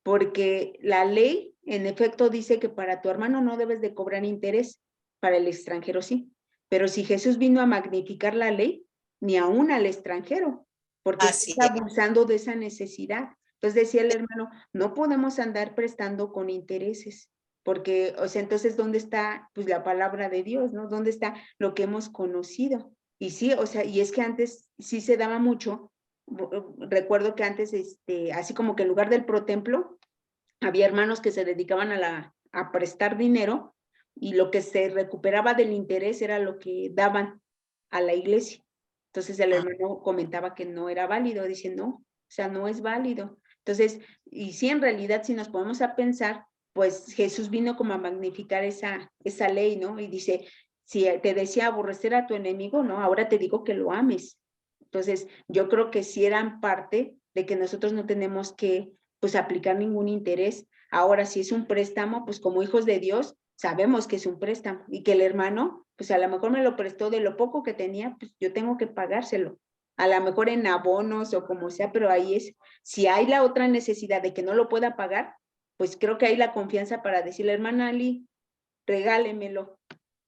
porque la ley en efecto dice que para tu hermano no debes de cobrar interés, para el extranjero sí. Pero si Jesús vino a magnificar la ley, ni aún al extranjero, porque está abusando de esa necesidad. Entonces decía el hermano, no podemos andar prestando con intereses, porque, o sea, entonces, ¿dónde está pues la palabra de Dios, no? ¿Dónde está lo que hemos conocido? Y sí, o sea, y es que antes sí se daba mucho. Recuerdo que antes, así como que en lugar del protemplo, había hermanos que se dedicaban a prestar dinero y lo que se recuperaba del interés era lo que daban a la iglesia. Entonces el hermano comentaba que no era válido, dice, no, o sea, no es válido. Entonces, y sí, en realidad, si nos ponemos a pensar, pues Jesús vino como a magnificar esa ley, ¿no? Y dice, si te decía aborrecer a tu enemigo, ¿no? Ahora te digo que lo ames. Entonces, yo creo que sí eran parte de que nosotros no tenemos que, pues, aplicar ningún interés. Ahora, si es un préstamo, pues como hijos de Dios, sabemos que es un préstamo y que el hermano, pues a lo mejor me lo prestó de lo poco que tenía, pues yo tengo que pagárselo. A lo mejor en abonos o como sea, pero ahí es, si hay la otra necesidad de que no lo pueda pagar, pues creo que hay la confianza para decirle, hermana Ali, regálemelo.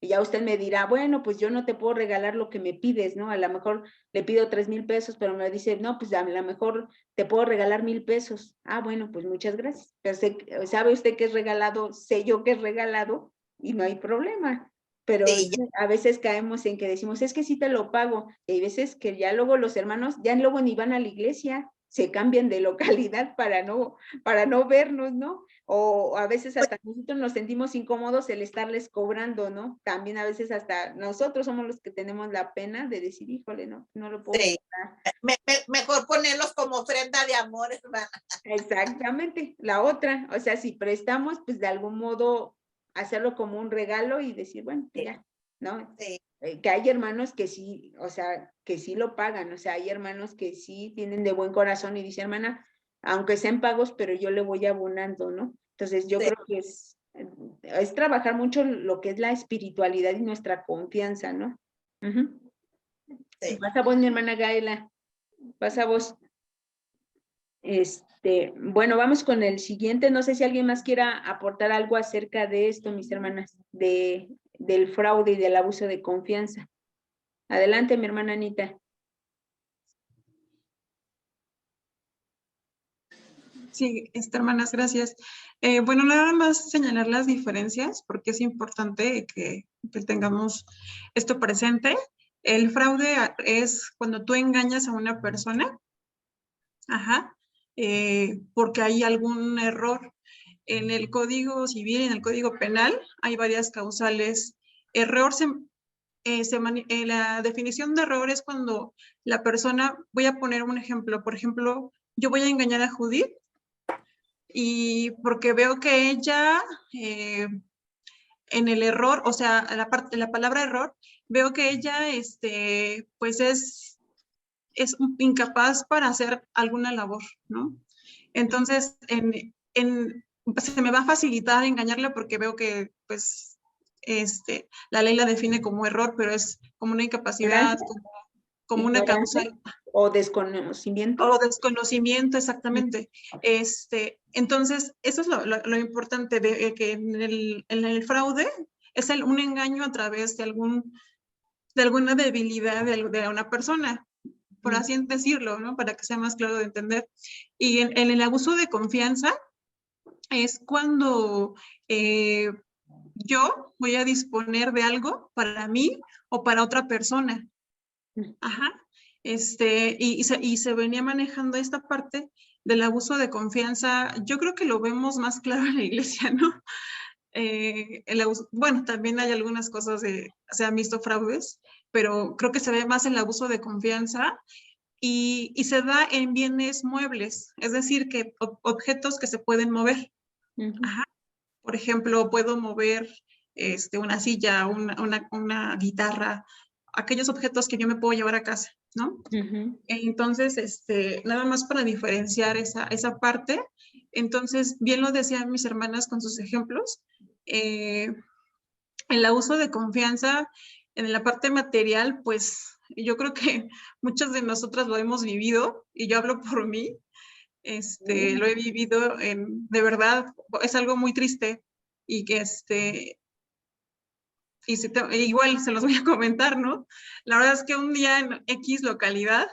Y ya usted me dirá, bueno, pues yo no te puedo regalar lo que me pides, ¿no? A lo mejor le pido 3,000 pesos, pero me dice, no, pues a lo mejor te puedo regalar 1,000 pesos. Ah, bueno, pues muchas gracias. Pero sabe usted que es regalado, sé yo que es regalado y no hay problema. Pero a veces caemos en que decimos, es que sí te lo pago. Y hay veces que ya luego los hermanos, ya luego ni van a la iglesia, se cambian de localidad para no vernos, ¿no? O a veces hasta nosotros nos sentimos incómodos el estarles cobrando, ¿no? También a veces hasta nosotros somos los que tenemos la pena de decir, híjole, no lo puedo cobrar. Mejor ponerlos como ofrenda de amor, hermana. Exactamente, la otra, o sea, si prestamos, pues de algún modo hacerlo como un regalo y decir, bueno, ya, ¿no? Sí. Que hay hermanos que sí, o sea, que sí lo pagan, o sea, hay hermanos que sí tienen de buen corazón y dicen, hermana, aunque sean pagos, pero yo le voy abonando, ¿no? Entonces yo Sí. creo que es trabajar mucho lo que es la espiritualidad y nuestra confianza, ¿no? Sí. Pasa vos, mi hermana Gaela, pasa vos. Bueno, vamos con el siguiente. No sé si alguien más quiera aportar algo acerca de esto, mis hermanas, del fraude y del abuso de confianza. Adelante, mi hermana Anita. Sí, hermanas, gracias. Bueno, nada más señalar las diferencias porque es importante que tengamos esto presente. El fraude es cuando tú engañas a una persona, porque hay algún error. En el Código Civil, en el Código Penal, hay varias causales. Error la definición de error es cuando la persona, voy a poner un ejemplo, por ejemplo, yo voy a engañar a Judith y porque veo que ella en el error, o sea, la palabra error, veo que ella pues es incapaz para hacer alguna labor, ¿no? Entonces, pues, se me va a facilitar engañarla porque veo que pues la ley la define como error, pero es como una incapacidad, como una causa. O desconocimiento. O desconocimiento, exactamente. Entonces, eso es lo importante de que en el fraude es un engaño a través de alguna debilidad de una persona, por así decirlo, ¿no? Para que sea más claro de entender. Y en el abuso de confianza es cuando yo voy a disponer de algo para mí o para otra persona. Y se venía manejando esta parte del abuso de confianza. Yo creo que lo vemos más claro en la iglesia, ¿no? Bueno, también hay algunas cosas se han visto fraudes, pero creo que se ve más el abuso de confianza y se da en bienes muebles, es decir, que objetos que se pueden mover. Por ejemplo, puedo mover una silla, una guitarra, aquellos objetos que yo me puedo llevar a casa, ¿no? Entonces, nada más para diferenciar esa parte. Entonces, bien lo decían mis hermanas con sus ejemplos, el abuso de confianza en la parte material, pues yo creo que muchas de nosotras lo hemos vivido y yo hablo por mí. Lo he vivido de verdad, es algo muy triste y que igual se los voy a comentar, ¿no? La verdad es que un día en X localidad,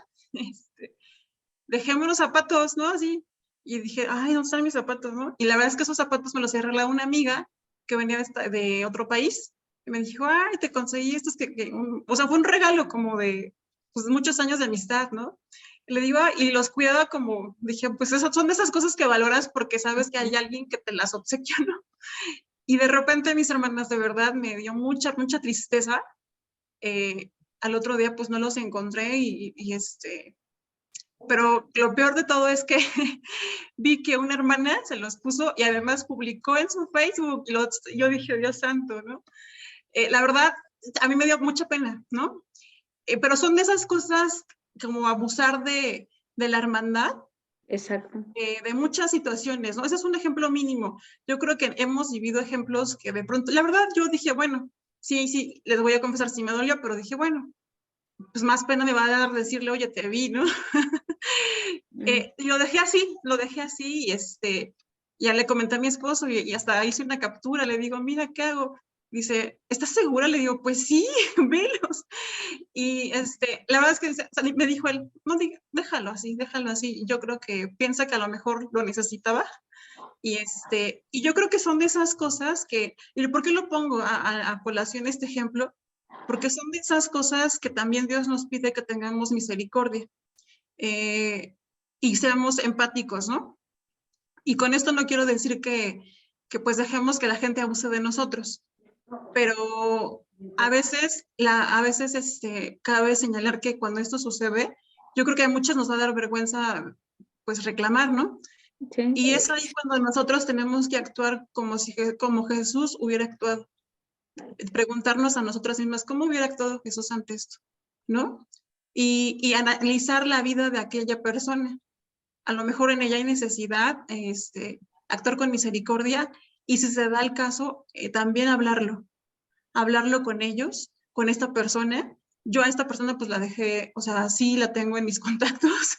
dejé unos zapatos, ¿no? Así, y dije, ay, ¿dónde están mis zapatos, no? Y la verdad es que esos zapatos me los había regalado una amiga que venía de otro país, y me dijo, ay, te conseguí estos o sea, fue un regalo como de, pues, muchos años de amistad, ¿no? Y le digo, y los cuidaba como, dije, pues son de esas cosas que valoras porque sabes que hay alguien que te las obsequia, ¿no? Y de repente mis hermanas, de verdad, me dio mucha, mucha tristeza. Al otro día, pues, no los encontré pero lo peor de todo es que vi que una hermana se los puso y además publicó en su Facebook. Yo dije, Dios santo, ¿no? La verdad, a mí me dio mucha pena, ¿no? Pero son de esas cosas como abusar de la hermandad. Exacto. De muchas situaciones, ¿no? Ese es un ejemplo mínimo. Yo creo que hemos vivido ejemplos que de pronto, la verdad, yo dije, bueno, sí, les voy a confesar, sí me dolió, pero dije, bueno, pues más pena me va a dar decirle, oye, te vi, ¿no? Lo dejé así y ya le comenté a mi esposo y hasta hice una captura, le digo, mira, ¿qué hago? Dice, ¿estás segura? Le digo, pues sí, velos. Y la verdad es que me dijo él, no, déjalo así. Yo creo que piensa que a lo mejor lo necesitaba. Y yo creo que son de esas cosas ¿y por qué lo pongo a colación este ejemplo? Porque son de esas cosas que también Dios nos pide que tengamos misericordia y seamos empáticos, ¿no? Y con esto no quiero decir que pues dejemos que la gente abuse de nosotros, pero a veces cabe señalar que cuando esto sucede, yo creo que a muchas nos va a dar vergüenza pues reclamar, ¿no? Sí. Y es ahí cuando nosotros tenemos que actuar como Jesús hubiera actuado. Preguntarnos a nosotras mismas, ¿cómo hubiera actuado Jesús ante esto? ¿No? Y analizar la vida de aquella persona. A lo mejor en ella hay necesidad, actuar con misericordia, y si se da el caso, también hablarlo con ellos, con esta persona. Yo a esta persona pues la dejé, o sea, sí la tengo en mis contactos.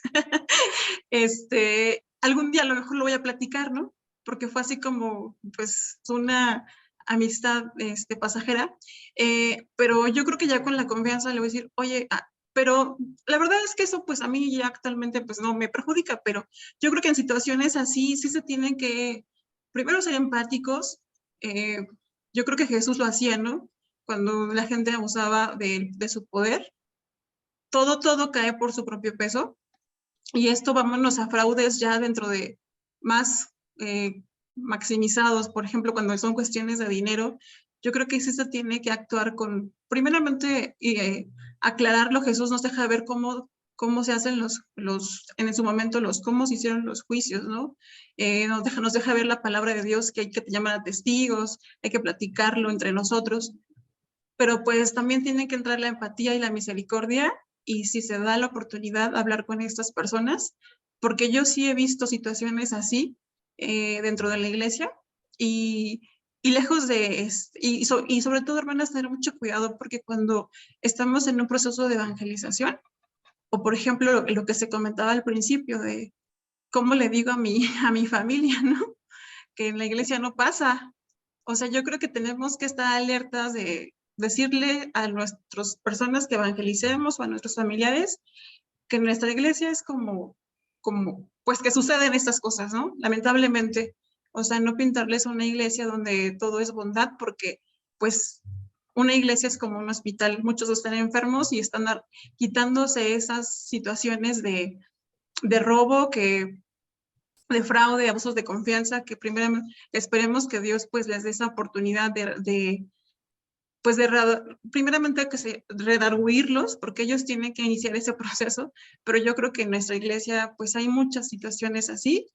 Algún día a lo mejor lo voy a platicar, ¿no? Porque fue así como, pues, una amistad pasajera. Pero yo creo que ya con la confianza le voy a decir, oye, pero la verdad es que eso pues a mí ya actualmente pues no me perjudica, pero yo creo que en situaciones así sí se tienen que primero ser empáticos. Yo creo que Jesús lo hacía, ¿no? Cuando la gente abusaba de su poder, todo cae por su propio peso. Y esto vámonos a fraudes ya dentro de más maximizados, por ejemplo, cuando son cuestiones de dinero. Yo creo que sí se tiene que actuar con, primeramente, aclararlo. Jesús nos deja ver cómo se hacen en su momento, cómo se hicieron los juicios, ¿no? Nos deja ver la palabra de Dios, que hay que llamar a testigos, hay que platicarlo entre nosotros, pero pues también tiene que entrar la empatía y la misericordia, y si se da la oportunidad hablar con estas personas, porque yo sí he visto situaciones así dentro de la iglesia, y lejos de, y sobre todo, hermanas, tener mucho cuidado, porque cuando estamos en un proceso de evangelización, o por ejemplo, lo que se comentaba al principio de cómo le digo a mi familia, ¿no? Que en la iglesia no pasa. O sea, yo creo que tenemos que estar alertas de decirle a nuestras personas que evangelicemos o a nuestros familiares que nuestra iglesia es pues que suceden estas cosas, ¿no? Lamentablemente. O sea, no pintarles una iglesia donde todo es bondad, porque pues una iglesia es como un hospital. Muchos están enfermos y están quitándose esas situaciones de robo, de fraude, abusos de confianza, que primero esperemos que Dios pues les dé esa oportunidad primeramente que se redarguirlos, porque ellos tienen que iniciar ese proceso. Pero yo creo que en nuestra iglesia pues hay muchas situaciones así,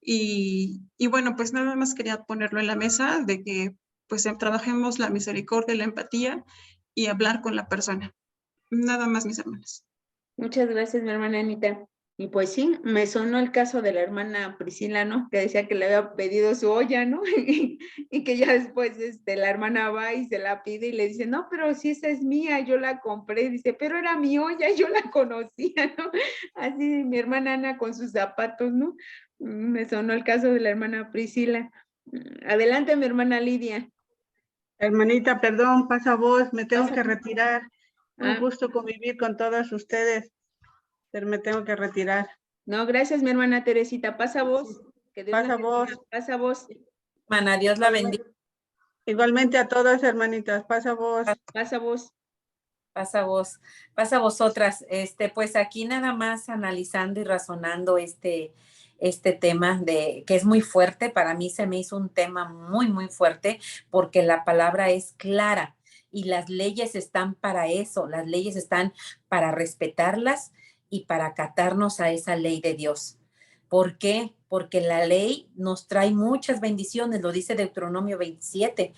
y bueno, pues nada más quería ponerlo en la mesa de que pues trabajemos la misericordia, la empatía y hablar con la persona. Nada más, mis hermanos. Muchas gracias, mi hermana Anita. Y pues sí, me sonó el caso de la hermana Priscila, ¿no? Que decía que le había pedido su olla, ¿no? Y que ya después la hermana va y se la pide y le dice, no, pero si esa es mía, yo la compré. Dice, pero era mi olla, yo la conocía, ¿no? Así mi hermana Ana con sus zapatos, ¿no? Me sonó el caso de la hermana Priscila. Adelante, mi hermana Lidia. Hermanita, perdón, pasa voz, me tengo que retirar. Un Ah, gusto convivir con todas ustedes, pero me tengo que retirar. no, gracias, mi hermana Teresita. Pasa vos. Que Dios la Pasa bendiga. voz. Pasa vos. Hermana, Dios la bendiga. Igualmente a todas, hermanitas, pasa voz. Pasa vos. Pasa vosotras. Pues aquí nada más analizando y razonando este tema que es muy fuerte. Para mí se me hizo un tema muy, muy fuerte, porque la palabra es clara y las leyes están para eso. Las leyes están para respetarlas y para acatarnos a esa ley de Dios. ¿Por qué? Porque la ley nos trae muchas bendiciones, lo dice Deuteronomio 27.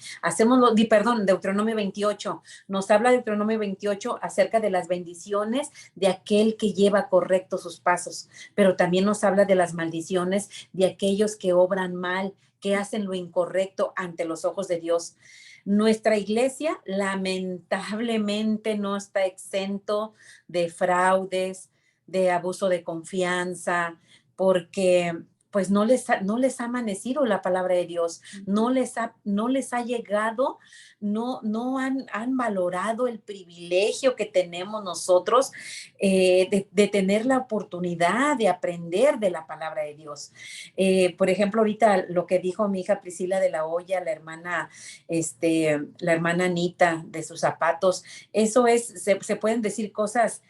Deuteronomio 28. Nos habla Deuteronomio 28 acerca de las bendiciones de aquel que lleva correctos sus pasos, pero también nos habla de las maldiciones de aquellos que obran mal, que hacen lo incorrecto ante los ojos de Dios. Nuestra iglesia lamentablemente no está exento de fraudes, de abuso de confianza, porque pues no les ha amanecido la palabra de Dios, no les ha llegado, no han valorado el privilegio que tenemos nosotros de tener la oportunidad de aprender de la palabra de Dios. Por ejemplo, ahorita lo que dijo mi hija Priscila de la olla, la hermana Anita de sus zapatos, eso se pueden decir cosas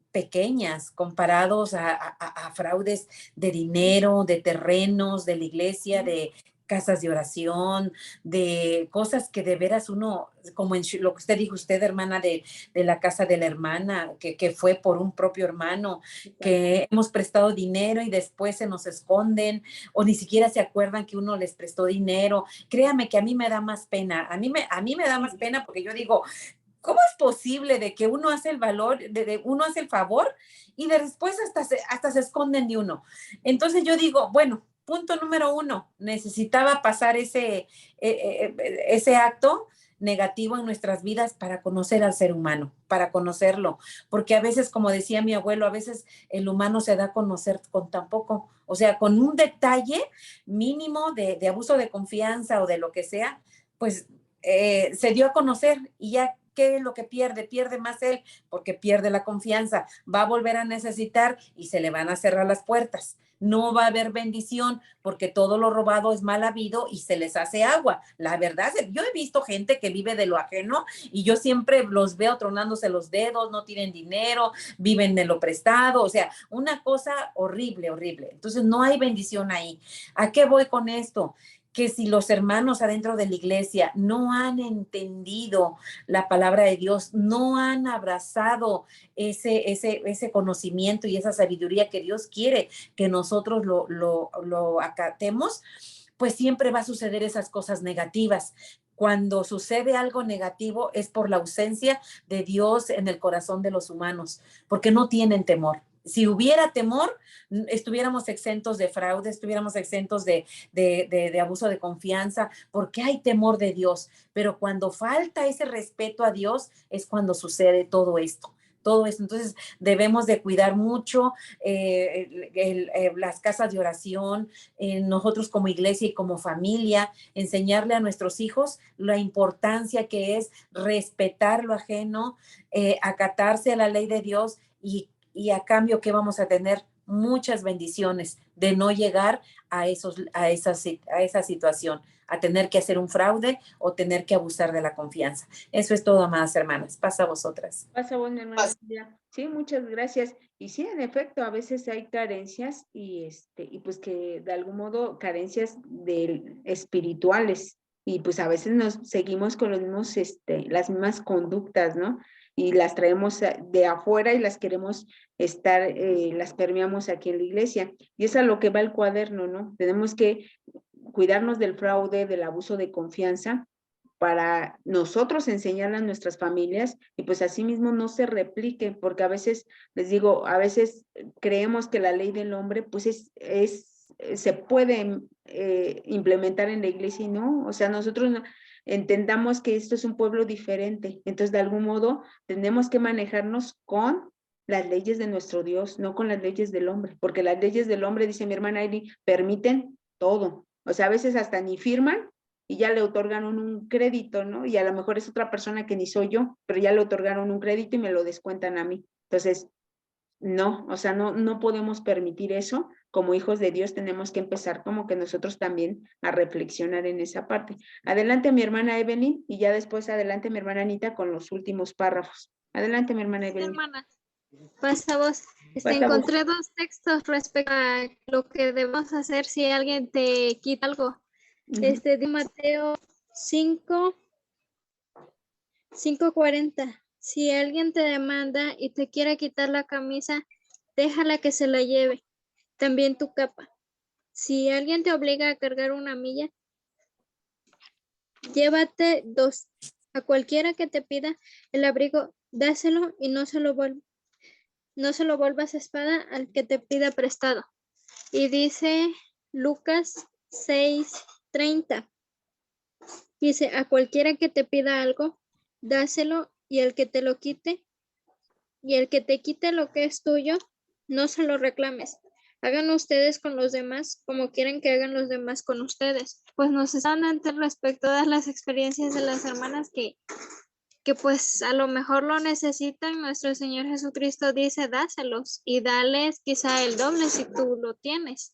pequeñas comparados a fraudes de dinero, de terrenos, de la iglesia, de casas de oración, de cosas que de veras uno, como en lo que usted dijo, usted, hermana, de la casa de la hermana, que fue por un propio hermano, que hemos prestado dinero y después se nos esconden, o ni siquiera se acuerdan que uno les prestó dinero. Créame que a mí me da más pena, a mí me da más pena porque yo digo, ¿cómo es posible de que uno hace el valor, uno hace el favor y después hasta se esconden de uno? Entonces yo digo, bueno, punto número 1, necesitaba pasar ese acto negativo en nuestras vidas para conocer al ser humano, para conocerlo, porque a veces, como decía mi abuelo, a veces el humano se da a conocer con tan poco, o sea, con un detalle mínimo de abuso de confianza o de lo que sea, pues se dio a conocer y ya. ¿Qué es lo que pierde? Pierde más él porque pierde la confianza. Va a volver a necesitar y se le van a cerrar las puertas. No va a haber bendición porque todo lo robado es mal habido y se les hace agua. La verdad, yo he visto gente que vive de lo ajeno y yo siempre los veo tronándose los dedos, no tienen dinero, viven de lo prestado, o sea, una cosa horrible, horrible. Entonces no hay bendición ahí. ¿A qué voy con esto? Que si los hermanos adentro de la iglesia no han entendido la palabra de Dios, no han abrazado ese conocimiento y esa sabiduría que Dios quiere que nosotros lo acatemos, pues siempre va a suceder esas cosas negativas. Cuando sucede algo negativo es por la ausencia de Dios en el corazón de los humanos, porque no tienen temor. Si hubiera temor, estuviéramos exentos de fraude, estuviéramos exentos de abuso de confianza, porque hay temor de Dios. Pero cuando falta ese respeto a Dios es cuando sucede todo esto. Todo eso. Entonces debemos de cuidar mucho las casas de oración, nosotros como iglesia y como familia, enseñarle a nuestros hijos la importancia que es respetar lo ajeno, acatarse a la ley de Dios y a cambio que vamos a tener muchas bendiciones de no llegar a esa situación, a tener que hacer un fraude o tener que abusar de la confianza. Eso es todo, amadas hermanas. Pasa a vosotras. Pasa, bueno, hermana. Sí, muchas gracias. Y sí, en efecto, a veces hay carencias y pues que de algún modo carencias espirituales y pues a veces nos seguimos con los mismos, las mismas conductas, ¿no? Y las traemos de afuera y las queremos las permeamos aquí en la iglesia. Y es a lo que va el cuaderno, ¿no? Tenemos que cuidarnos del fraude, del abuso de confianza, para nosotros enseñarle a nuestras familias y pues así mismo no se replique, porque a veces, les digo, a veces creemos que la ley del hombre pues se puede implementar en la iglesia y no, o sea, nosotros no, entendamos que esto es un pueblo diferente, entonces de algún modo tenemos que manejarnos con las leyes de nuestro Dios, no con las leyes del hombre, porque las leyes del hombre, dice mi hermana Ailey, permiten todo, o sea, a veces hasta ni firman y ya le otorgaron un crédito, ¿no? Y a lo mejor es otra persona que ni soy yo, pero ya le otorgaron un crédito y me lo descuentan a mí. Entonces, no, o sea, no podemos permitir eso. Como hijos de Dios tenemos que empezar como que nosotros también a reflexionar en esa parte. Adelante mi hermana Evelyn y ya después adelante mi hermana Anita con los últimos párrafos. Adelante mi hermana Evelyn. Hermana, pasa vos. Pasa encontré vos. 2 textos respecto a lo que debemos hacer si alguien te quita algo. De Mateo 5:40. Si alguien te demanda y te quiere quitar la camisa, déjala que se la lleve. También tu capa. Si alguien te obliga a cargar una milla, llévate 2. A cualquiera que te pida el abrigo, dáselo y no se lo vuelvas espada al que te pida prestado. Y dice Lucas 6:30. Dice, a cualquiera que te pida algo, dáselo y el que te lo quite, y el que te quite lo que es tuyo, no se lo reclames. Hagan ustedes con los demás como quieren que hagan los demás con ustedes. Pues nos están dando respecto a todas las experiencias de las hermanas que pues a lo mejor lo necesitan. Nuestro Señor Jesucristo dice, dáselos y dales quizá el doble si tú lo tienes.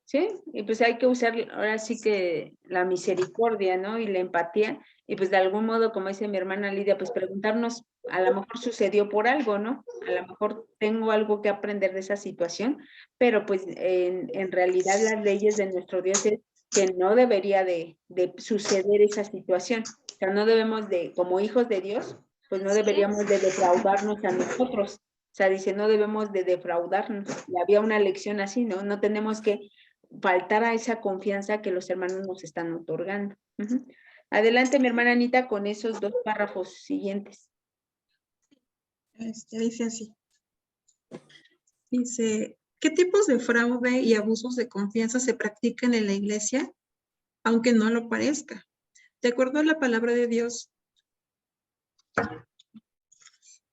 Sí, y pues hay que usar ahora sí que la misericordia, ¿no? Y la empatía, y pues de algún modo, como dice mi hermana Lidia, pues preguntarnos, a lo mejor sucedió por algo, ¿no? A lo mejor tengo algo que aprender de esa situación, pero pues en realidad las leyes de nuestro Dios es que no debería de suceder esa situación. O sea, no debemos de, como hijos de Dios, pues no deberíamos de defraudarnos a nosotros. O sea, dice, no debemos de defraudarnos. Y había una lección así, ¿no? No tenemos que faltar a esa confianza que los hermanos nos están otorgando. Adelante, mi hermana Anita, con esos 2 párrafos siguientes. Dice así. Dice, ¿qué tipos de fraude y abusos de confianza se practican en la iglesia, aunque no lo parezca? De acuerdo a la palabra de Dios,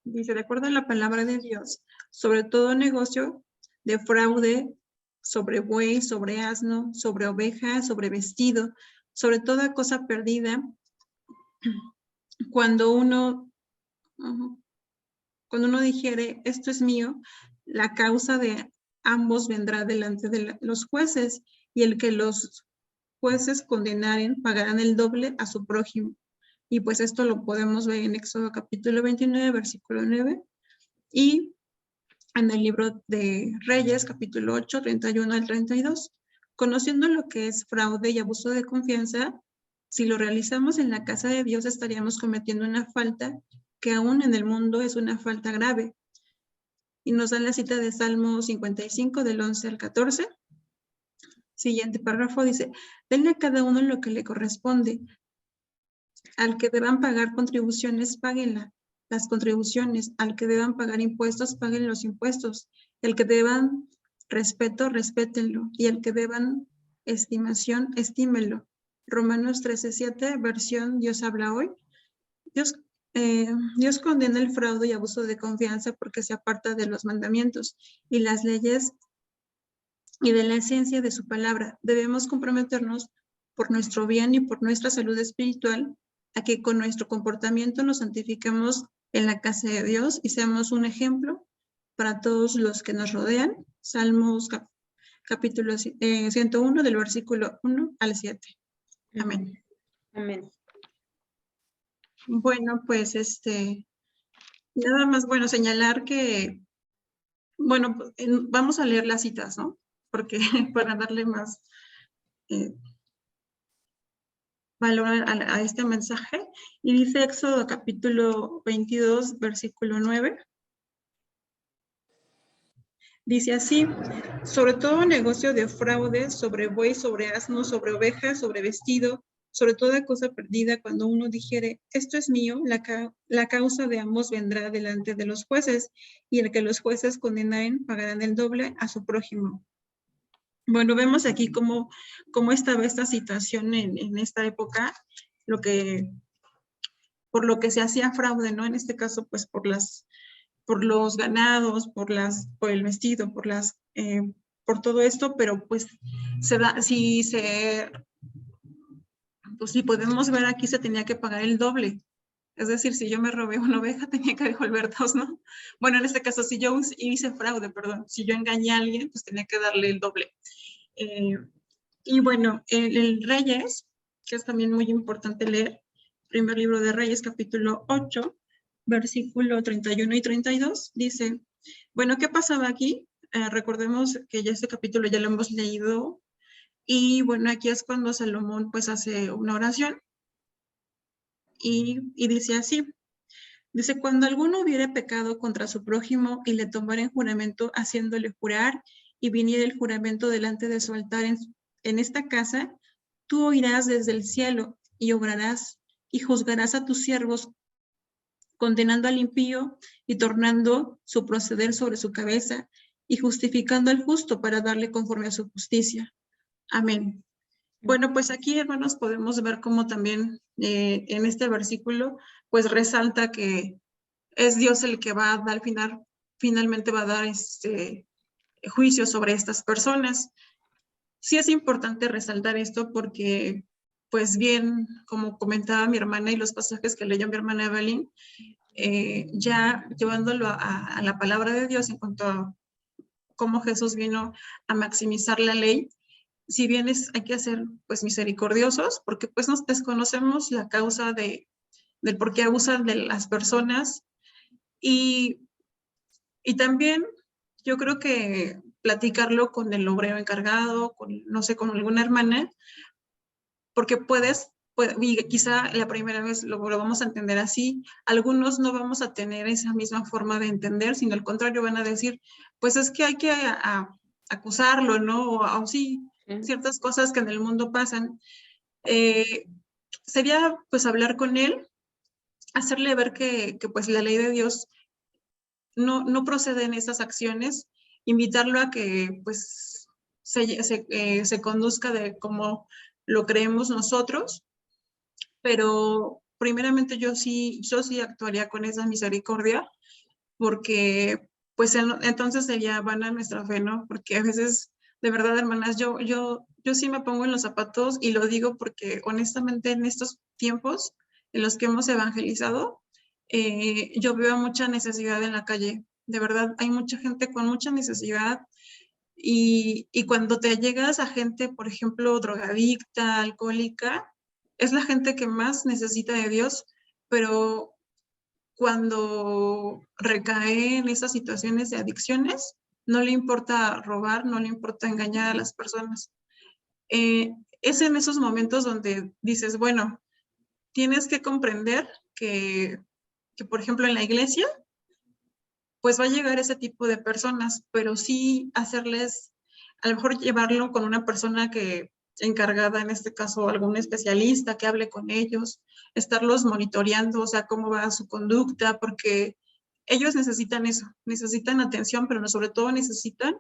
dice, de acuerdo a la palabra de Dios, sobre todo negocio de fraude, sobre buey, sobre asno, sobre oveja, sobre vestido, sobre toda cosa perdida, cuando uno dijere, esto es mío, la causa de ambos vendrá delante de los jueces, y el que los jueces condenaren pagarán el doble a su prójimo. Y pues esto lo podemos ver en Éxodo capítulo 29, versículo 9, y en el libro de Reyes, capítulo 8, 31 al 32. Conociendo lo que es fraude y abuso de confianza, si lo realizamos en la casa de Dios, estaríamos cometiendo una falta que aún en el mundo es una falta grave. Y nos dan la cita de Salmo 55, del 11 al 14. Siguiente párrafo dice, denle a cada uno lo que le corresponde. Al que deban pagar contribuciones, páguenla, las contribuciones. Al que deban pagar impuestos, paguen los impuestos. El que deban respeto, respétenlo. Y el que deban estimación, estímenlo. Romanos 13:7, versión Dios habla hoy. Dios condena el fraude y abuso de confianza porque se aparta de los mandamientos y las leyes y de la esencia de su palabra. Debemos comprometernos por nuestro bien y por nuestra salud espiritual a que con nuestro comportamiento nos santifiquemos en la casa de Dios y seamos un ejemplo para todos los que nos rodean. Salmos capítulo 101 del versículo 1 al 7. Amén. Amén. Bueno, pues nada más, bueno, señalar que, bueno, vamos a leer las citas, ¿no? Porque para darle más valor a este mensaje. Y dice Éxodo capítulo 22, versículo 9. Dice así, sobre todo negocio de fraude, sobre buey, sobre asno, sobre oveja, sobre vestido, sobre toda cosa perdida, cuando uno dijere, esto es mío, la causa de ambos vendrá delante de los jueces, y el que los jueces condenaren pagarán el doble a su prójimo. Bueno, vemos aquí cómo estaba esta situación en esta época, por lo que se hacía fraude, ¿no? En este caso, pues por los ganados, por el vestido, por todo esto, pero pues si podemos ver aquí, se tenía que pagar el doble. Es decir, si yo me robé una oveja, tenía que devolver 2, ¿no? Bueno, en este caso, si yo hice fraude, perdón, si yo engañé a alguien, pues tenía que darle el doble. Y bueno, el Reyes, que es también muy importante leer, primer libro de Reyes, capítulo 8, versículo 31 y 32, dice, bueno, ¿qué pasaba aquí? Recordemos que ya este capítulo ya lo hemos leído, y bueno, aquí es cuando Salomón pues hace una oración, y dice así, dice, cuando alguno hubiere pecado contra su prójimo y le tomara en juramento haciéndole jurar, y viniera el juramento delante de su altar en esta casa, tú oirás desde el cielo y obrarás y juzgarás a tus siervos, condenando al impío y tornando su proceder sobre su cabeza y justificando al justo para darle conforme a su justicia. Amén. Bueno, pues aquí, hermanos, podemos ver cómo también en este versículo, pues resalta que es Dios el que va a dar, finalmente va a dar juicio sobre estas personas. Sí es importante resaltar esto porque, pues bien, como comentaba mi hermana y los pasajes que leyó mi hermana Evelyn, ya llevándolo a la palabra de Dios en cuanto a cómo Jesús vino a maximizar la ley, si bien hay que ser pues misericordiosos, porque pues nos desconocemos la causa del por qué abusan de las personas, y también yo creo que platicarlo con el obrero encargado, con, no sé, con alguna hermana, porque y quizá la primera vez lo vamos a entender así, algunos no vamos a tener esa misma forma de entender, sino al contrario van a decir, pues es que hay que acusarlo, ¿no? O sí, ciertas cosas que en el mundo pasan. Sería pues hablar con él, hacerle ver que pues la ley de Dios no procede en estas acciones, invitarlo a que pues se conduzca de como lo creemos nosotros, pero primeramente yo sí actuaría con esa misericordia, porque pues entonces sería vana nuestra fe, ¿no? Porque a veces, de verdad, hermanas, yo sí me pongo en los zapatos y lo digo porque honestamente en estos tiempos en los que hemos evangelizado, yo veo mucha necesidad en la calle. De verdad, hay mucha gente con mucha necesidad y cuando te llegas a gente, por ejemplo, drogadicta, alcohólica, es la gente que más necesita de Dios, pero cuando recae en esas situaciones de adicciones, no le importa robar, no le importa engañar a las personas. Es en esos momentos donde dices, bueno, tienes que comprender que, por ejemplo, en la iglesia, pues va a llegar ese tipo de personas, pero sí hacerles, a lo mejor llevarlo con una persona que encargada, en este caso algún especialista que hable con ellos, estarlos monitoreando, o sea, cómo va su conducta, porque ellos necesitan eso, necesitan atención, pero no, sobre todo necesitan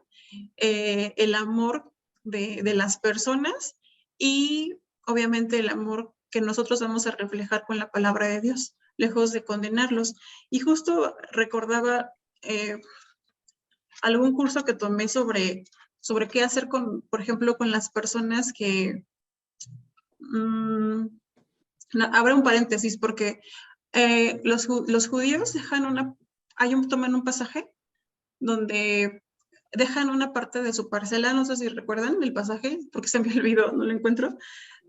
el amor de las personas y obviamente el amor que nosotros vamos a reflejar con la palabra de Dios, lejos de condenarlos. Y justo recordaba algún curso que tomé sobre qué hacer con, por ejemplo, con las personas que, abro un paréntesis, porque los judíos toman un pasaje donde dejan una parte de su parcela, no sé si recuerdan el pasaje, porque se me olvidó, no lo encuentro,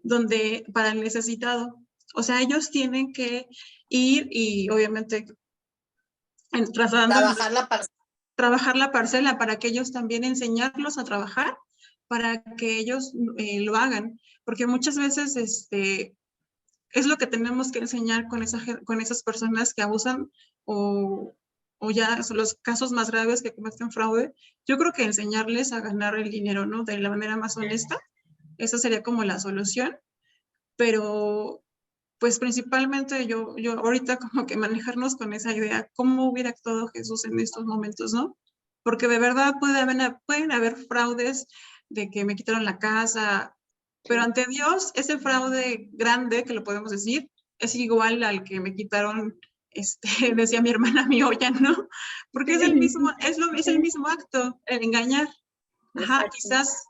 donde para el necesitado. O sea, ellos tienen que ir y obviamente trabajar la parcela para que ellos también enseñarlos a trabajar, para que ellos lo hagan, porque muchas veces es lo que tenemos que enseñar con esas personas que abusan o ya son los casos más graves que cometen fraude. Yo creo que enseñarles a ganar el dinero, ¿no? De la manera más honesta, esa sería como la solución, pero pues principalmente yo ahorita como que manejarnos con esa idea, cómo hubiera actuado Jesús en estos momentos, ¿no? Porque de verdad pueden haber fraudes de que me quitaron la casa, pero ante Dios ese fraude grande, que lo podemos decir, es igual al que me quitaron, decía mi hermana, mi olla, ¿no? Porque es el mismo acto, el engañar. Ajá, quizás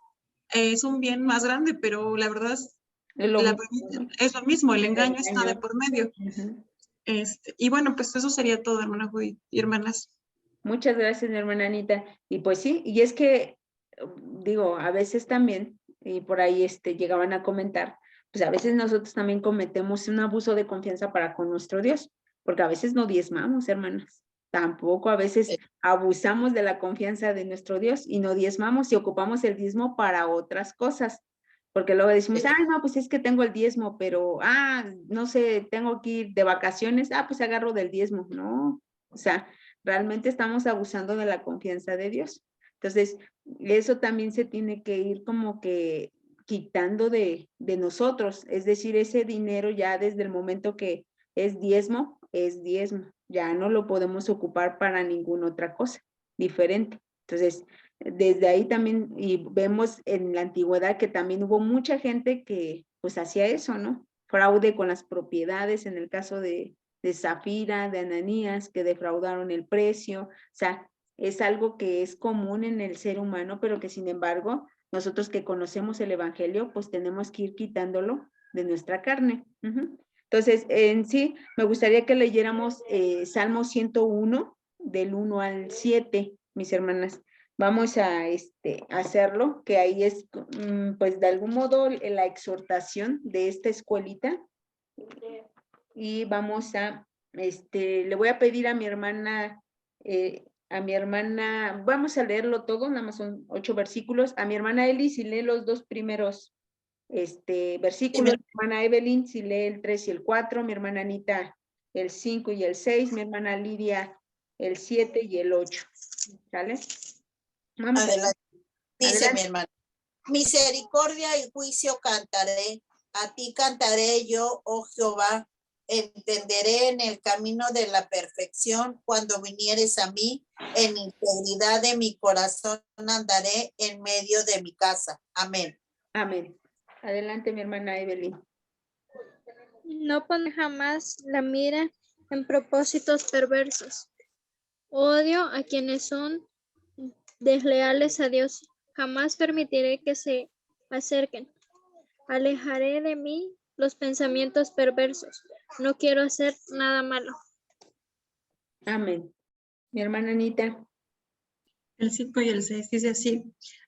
es un bien más grande, pero la verdad es lo mismo, el engaño está de por medio. Y bueno, pues eso sería todo, hermana Judith y hermanas. Muchas gracias, mi hermana Anita. Y pues sí, y es que, digo, a veces también, y por ahí llegaban a comentar, pues a veces nosotros también cometemos un abuso de confianza para con nuestro Dios, porque a veces no diezmamos, hermanas. Tampoco a veces abusamos de la confianza de nuestro Dios y no diezmamos y ocupamos el diezmo para otras cosas. Porque luego decimos, no, pues es que tengo el diezmo, pero, no sé, tengo que ir de vacaciones, pues agarro del diezmo. No, o sea, realmente estamos abusando de la confianza de Dios. Entonces, eso también se tiene que ir como que quitando de nosotros. Es decir, ese dinero ya desde el momento que es diezmo, ya no lo podemos ocupar para ninguna otra cosa diferente. Entonces, desde ahí también, y vemos en la antigüedad que también hubo mucha gente que pues hacía eso, ¿no? Fraude con las propiedades, en el caso de Zafira, de Ananías, que defraudaron el precio. O sea, es algo que es común en el ser humano, pero que sin embargo, nosotros que conocemos el Evangelio, pues tenemos que ir quitándolo de nuestra carne. Entonces, en sí, me gustaría que leyéramos Salmo 101, del 1 al 7, mis hermanas. Vamos a hacerlo, que ahí es, pues de algún modo, la exhortación de esta escuelita. Y vamos a, le voy a pedir a mi hermana a mi hermana, vamos a leerlo todo, nada más son 8 versículos. A mi hermana Eli, si lee los 2 primeros versículos. Mi hermana Evelyn, si lee el 3 y el 4. Mi hermana Anita, el 5 y el 6. Mi hermana Lidia, el 7 y el 8. ¿Sale? Vamos Adelante. Dice Adelante. mi hermana. Misericordia y juicio cantaré. A ti cantaré yo, oh Jehová. Entenderé en el camino de la perfección cuando vinieres a mí. En integridad de mi corazón andaré en medio de mi casa. Amén. Amén. Adelante, mi hermana Evelyn. No pone jamás la mira en propósitos perversos. Odio a quienes son desleales a Dios. Jamás permitiré que se acerquen. Alejaré de mí los pensamientos perversos. No quiero hacer nada malo. Amén. Mi hermana Anita. El 5 y el 6 dice así: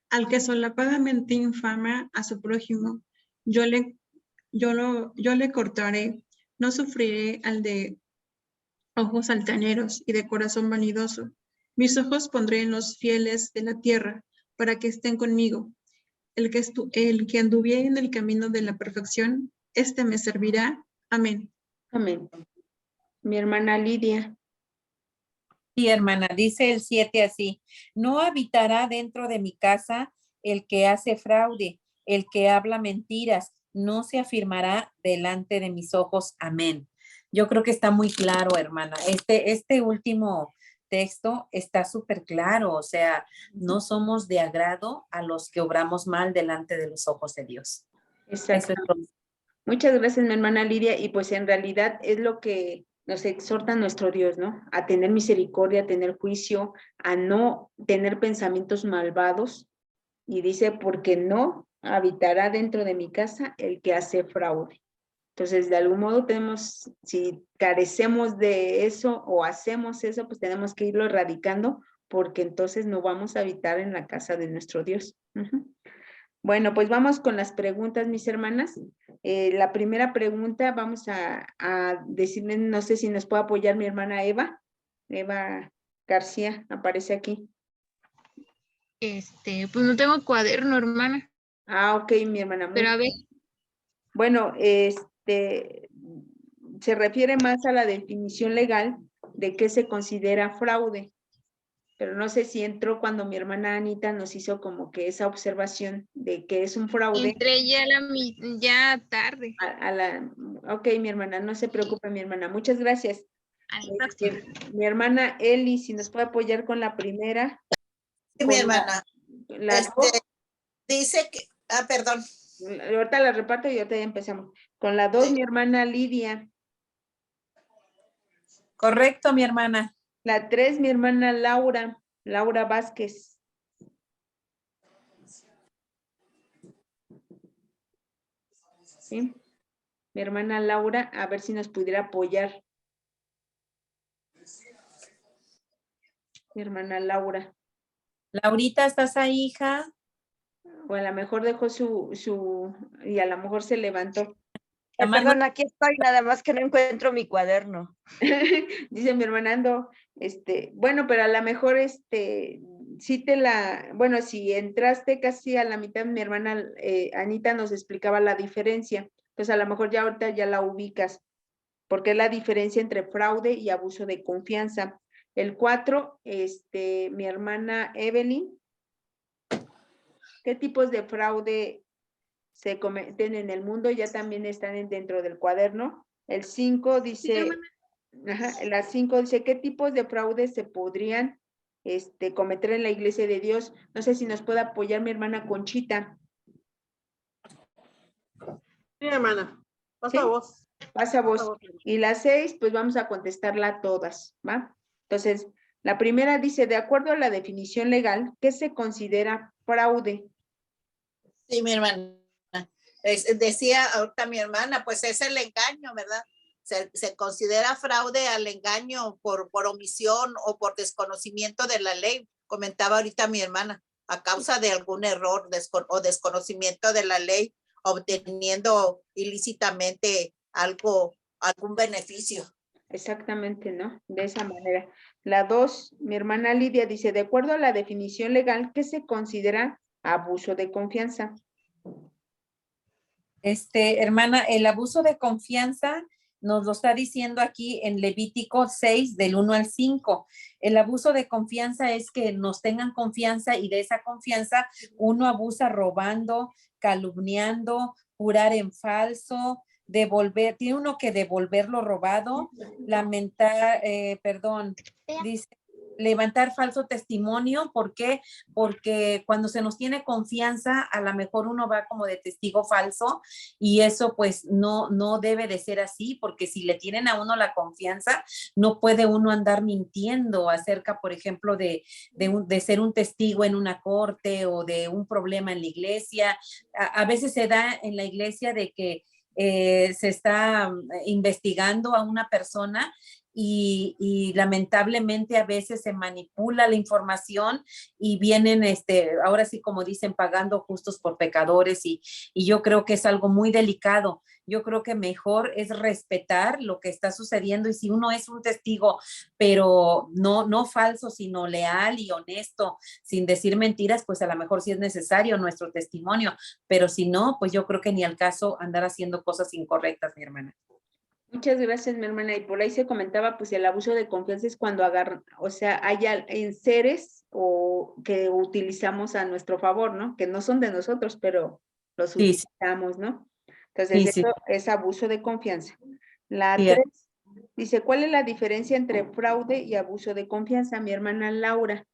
al que solapadamente infama a su prójimo, yo le cortaré. No sufriré al de ojos altaneros y de corazón vanidoso. Mis ojos pondré en los fieles de la tierra para que estén conmigo. El que anduviere en el camino de la perfección, este me servirá. Amén. Amén. Mi hermana Lidia. Sí, hermana, dice el 7 así: no habitará dentro de mi casa el que hace fraude, el que habla mentiras, no se afirmará delante de mis ojos. Amén. Yo creo que está muy claro, hermana. Este último texto está súper claro, o sea, no somos de agrado a los que obramos mal delante de los ojos de Dios. Exacto. Eso es todo. Muchas gracias, mi hermana Lidia, y pues en realidad es lo que nos exhorta nuestro Dios, ¿no? A tener misericordia, a tener juicio, a no tener pensamientos malvados, y dice, porque no habitará dentro de mi casa el que hace fraude. Entonces, de algún modo tenemos, si carecemos de eso o hacemos eso, pues tenemos que irlo erradicando, porque entonces no vamos a habitar en la casa de nuestro Dios. Bueno, pues vamos con las preguntas, mis hermanas. La primera pregunta vamos a decirle, no sé si nos puede apoyar mi hermana Eva. Eva García, aparece aquí. Pues no tengo cuaderno, hermana. Ah, ok, mi hermana. Pero a ver. Bueno, se refiere más a la definición legal de qué se considera fraude. Pero no sé si entró cuando mi hermana Anita nos hizo como que esa observación de que es un fraude. Entré ya tarde. Ok, mi hermana, no se preocupe, mi hermana. Muchas gracias. Mi hermana Eli, si nos puede apoyar con la primera. Sí, mi hermana. Dice que, perdón. Ahorita la reparto y ahorita ya empezamos. Con la 2, mi hermana Lidia. Correcto, mi hermana. La 3, mi hermana Laura Vázquez. ¿Sí? Mi hermana Laura, a ver si nos pudiera apoyar. Mi hermana Laura. Laurita, ¿estás ahí, hija? O a lo mejor dejó y a lo mejor se levantó. Perdón, aquí estoy, nada más que no encuentro mi cuaderno. Dice mi hermana Ando, bueno, pero a lo mejor, sí bueno, si entraste casi a la mitad, mi hermana Anita nos explicaba la diferencia, pues a lo mejor ya ahorita ya la ubicas, porque es la diferencia entre fraude y abuso de confianza. El 4, mi hermana Evelyn, ¿qué tipos de fraude se cometen en el mundo? Ya también están dentro del cuaderno. El 5 dice, la 5 dice, ¿qué tipos de fraudes se podrían cometer en la iglesia de Dios? No sé si nos puede apoyar mi hermana Conchita. Sí, hermana. Pasa ¿Sí? vos. Pasa vos. Y la 6, pues vamos a contestarla todas, ¿va? Entonces, la primera dice, de acuerdo a la definición legal, ¿qué se considera fraude? Sí, mi hermana. Decía ahorita mi hermana, pues es el engaño, ¿verdad? Se considera fraude al engaño por omisión o por desconocimiento de la ley. Comentaba ahorita mi hermana, a causa de algún error o desconocimiento de la ley, obteniendo ilícitamente algún beneficio. Exactamente, ¿no? De esa manera. La 2, mi hermana Lidia dice, de acuerdo a la definición legal, ¿qué se considera abuso de confianza? Hermana, el abuso de confianza nos lo está diciendo aquí en Levítico 6, del 1 al 5. El abuso de confianza es que nos tengan confianza y de esa confianza uno abusa robando, calumniando, jurar en falso, tiene uno que devolver lo robado, dice, levantar falso testimonio. ¿Por qué? Porque cuando se nos tiene confianza, a lo mejor uno va como de testigo falso y eso pues no debe de ser así, porque si le tienen a uno la confianza, no puede uno andar mintiendo acerca, por ejemplo, de ser un testigo en una corte o de un problema en la iglesia. A veces se da en la iglesia de que se está investigando a una persona y lamentablemente a veces se manipula la información y vienen, ahora sí como dicen, pagando justos por pecadores y yo creo que es algo muy delicado. Yo creo que mejor es respetar lo que está sucediendo y si uno es un testigo, pero no falso, sino leal y honesto, sin decir mentiras, pues a lo mejor sí es necesario nuestro testimonio, pero si no, pues yo creo que ni al caso andar haciendo cosas incorrectas, mi hermana. Muchas gracias, mi hermana. Y por ahí se comentaba, pues el abuso de confianza es cuando agarran, o sea, hay en seres o que utilizamos a nuestro favor, ¿no? Que no son de nosotros, pero los Sí, sí. utilizamos, ¿no? Entonces, Sí, sí. eso es abuso de confianza. La Sí. 3 dice, ¿cuál es la diferencia entre fraude y abuso de confianza? Mi hermana Laura.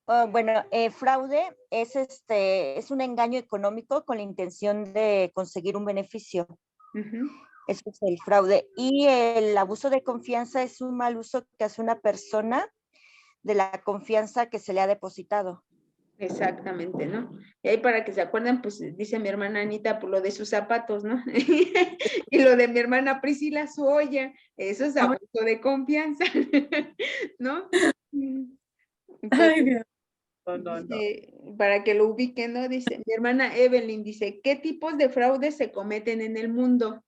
Bueno, fraude es un engaño económico con la intención de conseguir un beneficio. Ujú. Eso es el fraude. Y el abuso de confianza es un mal uso que hace una persona de la confianza que se le ha depositado. Exactamente, ¿no? Y ahí para que se acuerden, pues dice mi hermana Anita, por lo de sus zapatos, ¿no? Y lo de mi hermana Priscila, su olla, eso es abuso de confianza, ¿no? Entonces, Ay, Dios. No. para que lo ubiquen, ¿no? Dice, mi hermana Evelyn dice, ¿qué tipos de fraudes se cometen en el mundo?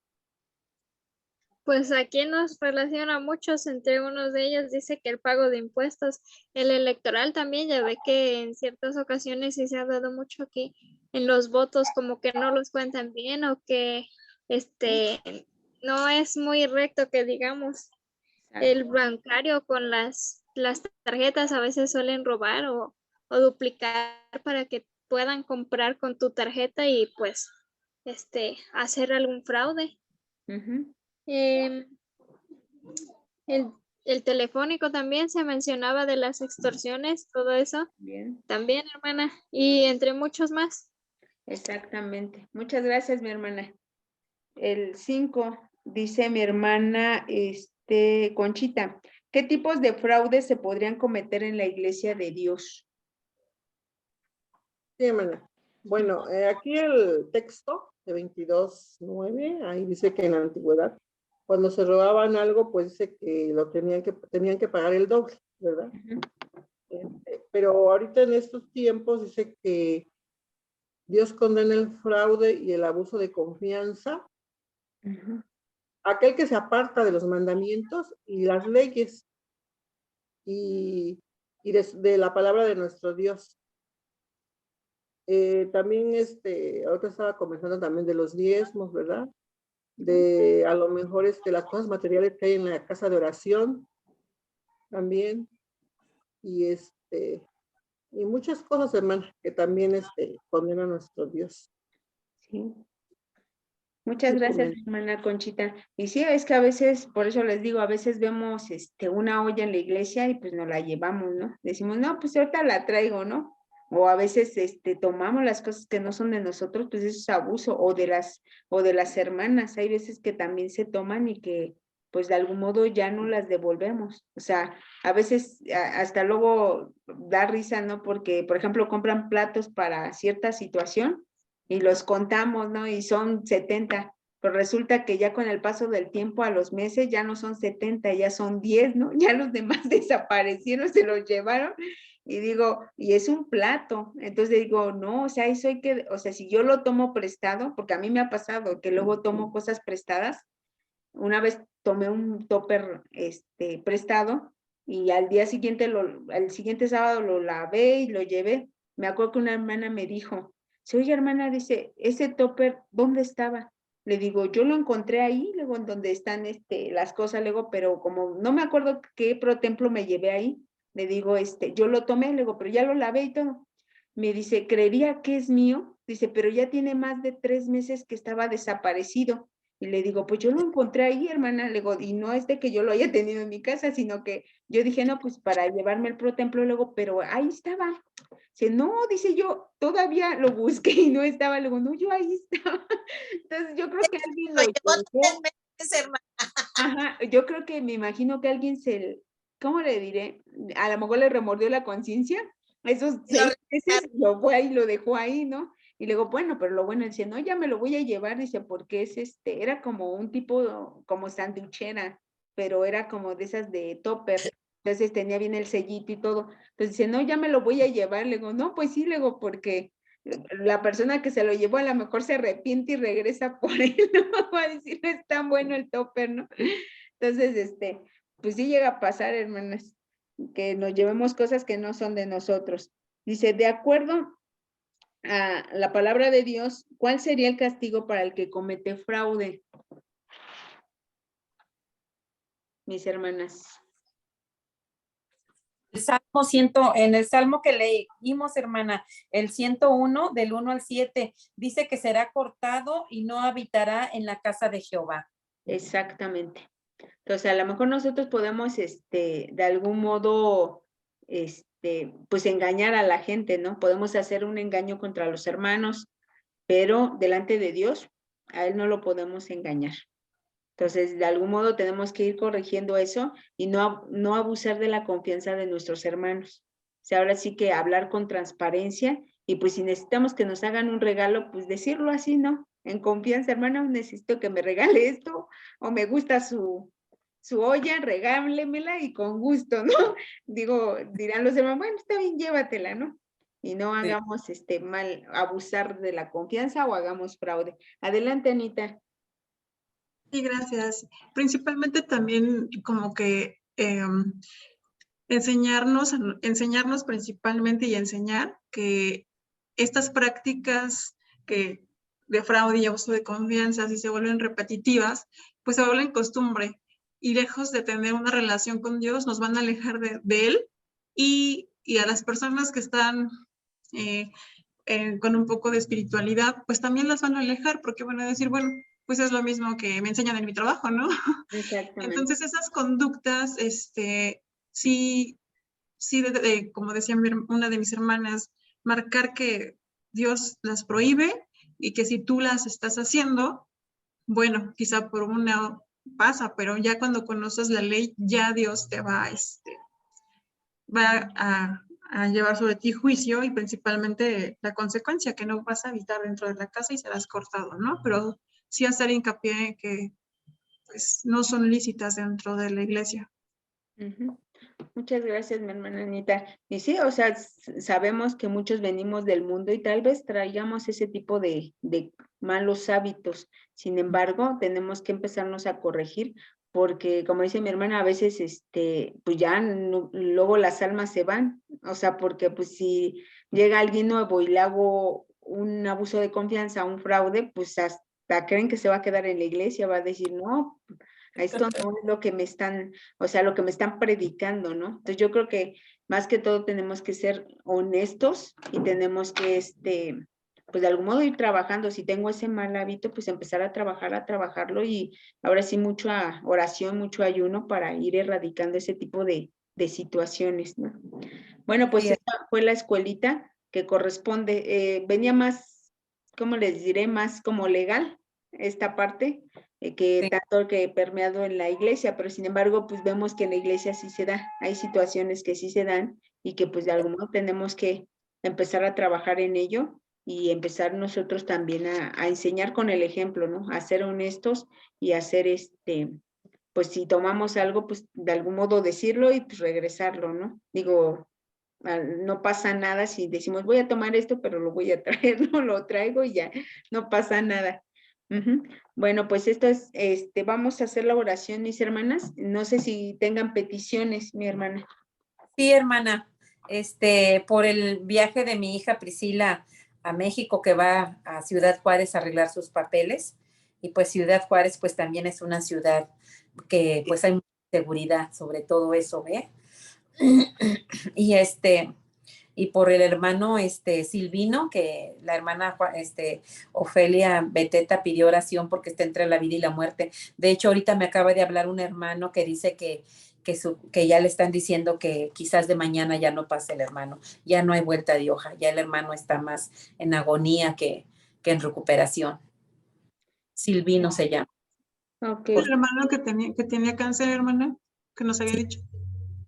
Pues aquí nos relaciona muchos, entre unos de ellos dice que el pago de impuestos, el electoral también, ya ve que en ciertas ocasiones sí se ha dado mucho que en los votos como que no los cuentan bien o que no es muy recto que digamos. El bancario con las tarjetas a veces suelen robar o duplicar para que puedan comprar con tu tarjeta y pues hacer algún fraude. Ujú. Em, el telefónico también se mencionaba de las extorsiones, todo eso. Bien, También, hermana, y entre muchos más. exactamente. Muchas gracias, mi hermana. El 5, dice mi hermana Conchita, ¿qué tipos de fraudes se podrían cometer en la iglesia de Dios? Sí, hermana. Bueno, aquí el texto de 22:9, ahí dice que en la antigüedad, cuando se robaban algo, pues dice que tenían que pagar el doble, ¿verdad? Pero ahorita en estos tiempos dice que Dios condena el fraude y el abuso de confianza. Ujú. Aquel que se aparta de los mandamientos y las leyes y de la palabra de nuestro Dios. También ahorita estaba conversando también de los diezmos, ¿verdad? De a lo mejor las cosas materiales que hay en la casa de oración también. Y y muchas cosas, hermana, que también condena a nuestro Dios. Sí. Muchas Sí, gracias, comenta. hermana Conchita. Y sí, es que a veces, por eso les digo, a veces vemos una olla en la iglesia y pues nos la llevamos, ¿no? Decimos, no, pues ahorita la traigo, ¿no? O a veces tomamos las cosas que no son de nosotros, pues eso es abuso, o de las hermanas. Hay veces que también se toman y que pues de algún modo ya no las devolvemos. O sea, a veces hasta luego da risa, ¿no? Porque, por ejemplo, compran platos para cierta situación y los contamos, ¿no? Y son 70, pero resulta que ya con el paso del tiempo a los meses ya no son 70, ya son 10, ¿no? Ya los demás desaparecieron, se los llevaron y digo, y es un plato, entonces digo, no, o sea, eso hay que, o sea, si yo lo tomo prestado, porque a mí me ha pasado que luego tomo cosas prestadas una vez tomé un topper prestado y al día siguiente, al siguiente sábado lo lavé y lo llevé. Me acuerdo que una hermana me dijo, oye hermana, dice, ese topper, ¿dónde estaba? Le digo, yo lo encontré ahí, luego en donde están las cosas, luego, pero como no me acuerdo qué protemplo me llevé ahí, le digo, yo lo tomé, luego, pero ya lo lavé y todo. Me dice, creería que es mío, dice, pero ya tiene más de 3 meses que estaba desaparecido. Y le digo, pues yo lo encontré ahí, hermana, le digo, y no es de que yo lo haya tenido en mi casa, sino que yo dije, no, pues para llevarme el protemplo luego, pero ahí estaba. Dice, no, dice yo, todavía lo busqué y no estaba, luego, no, yo ahí estaba. Entonces yo creo que alguien lo llevó. Ajá, yo creo que me imagino que alguien ¿cómo le diré? A lo mejor le remordió la conciencia, esos 6 meses lo fue ahí, lo dejó ahí, ¿no? Y luego, bueno, pero lo bueno, dice, no, ya me lo voy a llevar, dice, porque era como un tipo, como sanduchera, pero era como de esas de topper, entonces tenía bien el sellito y todo, entonces dice, no, ya me lo voy a llevar, le digo, no, pues sí, le digo, porque la persona que se lo llevó a lo mejor se arrepiente y regresa por él, ¿no? Va a decir, no es tan bueno el topper, ¿no? Entonces, pues sí llega a pasar, hermanas, que nos llevemos cosas que no son de nosotros. Dice, de acuerdo a la palabra de Dios, ¿cuál sería el castigo para el que comete fraude? Mis hermanas. En el Salmo que leímos, hermana, el 101, del 1 al 7, dice que será cortado y no habitará en la casa de Jehová. Exactamente. Entonces, a lo mejor nosotros podemos, de algún modo, pues engañar a la gente, ¿no? Podemos hacer un engaño contra los hermanos, pero delante de Dios, a Él no lo podemos engañar. Entonces, de algún modo tenemos que ir corrigiendo eso y no abusar de la confianza de nuestros hermanos. O sea, ahora sí que hablar con transparencia y pues si necesitamos que nos hagan un regalo, pues decirlo así, ¿no? En confianza, hermano, necesito que me regale esto o me gusta su olla, regálemela y con gusto, ¿no? Digo, dirán los hermanos, bueno, está bien, llévatela, ¿no? Y no hagamos mal, abusar de la confianza o hagamos fraude. Adelante, Anita. Sí, gracias. Principalmente también como que enseñarnos principalmente y enseñar que estas prácticas de fraude y abuso de confianza, si se vuelven repetitivas, pues se vuelven costumbre y lejos de tener una relación con Dios, nos van a alejar de Él y a las personas que están con un poco de espiritualidad, pues también las van a alejar porque van a decir, bueno, pues es lo mismo que me enseñan en mi trabajo, ¿no? Exactamente. Entonces esas conductas, sí, como decía una de mis hermanas, marcar que Dios las prohíbe y que si tú las estás haciendo, bueno, quizá por una pasa, pero ya cuando conoces la ley, ya Dios te va a llevar sobre ti juicio y principalmente la consecuencia que no vas a habitar dentro de la casa y serás cortado, ¿no? Pero sí hacer hincapié en que pues, no son lícitas dentro de la iglesia. Uh-huh. Muchas gracias, mi hermana Anita. Y sí, o sea, sabemos que muchos venimos del mundo y tal vez traigamos ese tipo de malos hábitos. Sin embargo, tenemos que empezarnos a corregir porque, como dice mi hermana, a veces, pues ya luego las almas se van. O sea, porque pues si llega alguien nuevo y le hago un abuso de confianza, un fraude, pues hasta creen que se va a quedar en la iglesia, va a decir, no, esto no es lo que me están, o sea, lo que me están predicando, ¿no? Entonces yo creo que más que todo tenemos que ser honestos y tenemos que, pues de algún modo ir trabajando. Si tengo ese mal hábito, pues empezar a trabajarlo y ahora sí mucha oración, mucho ayuno para ir erradicando ese tipo de situaciones, ¿no? Bueno, pues esta fue la escuelita que corresponde, venía más, ¿cómo les diré? Más como legal esta parte que tanto que he permeado en la iglesia, pero sin embargo, pues vemos que en la iglesia sí se da, hay situaciones que sí se dan y que pues de algún modo tenemos que empezar a trabajar en ello y empezar nosotros también a enseñar con el ejemplo, ¿no? A ser honestos y a ser pues si tomamos algo, pues de algún modo decirlo y pues regresarlo, ¿no? Digo, no pasa nada si decimos voy a tomar esto, pero lo voy a traer, no lo traigo y ya, no pasa nada. Ujú. Bueno, pues esto es, vamos a hacer la oración, mis hermanas. No sé si tengan peticiones, mi hermana. Sí, hermana, por el viaje de mi hija Priscila a México, que va a Ciudad Juárez a arreglar sus papeles. Y pues Ciudad Juárez pues también es una ciudad que pues hay mucha seguridad sobre todo eso, ¿ve? Y y por el hermano Silvino, que la hermana Ofelia Beteta pidió oración porque está entre la vida y la muerte. De hecho, ahorita me acaba de hablar un hermano que dice que ya le están diciendo que quizás de mañana ya no pase el hermano, ya no hay vuelta de hoja, ya el hermano está más en agonía que en recuperación. Silvino se llama. Okay. El hermano que tenía cáncer, hermana, que nos había dicho.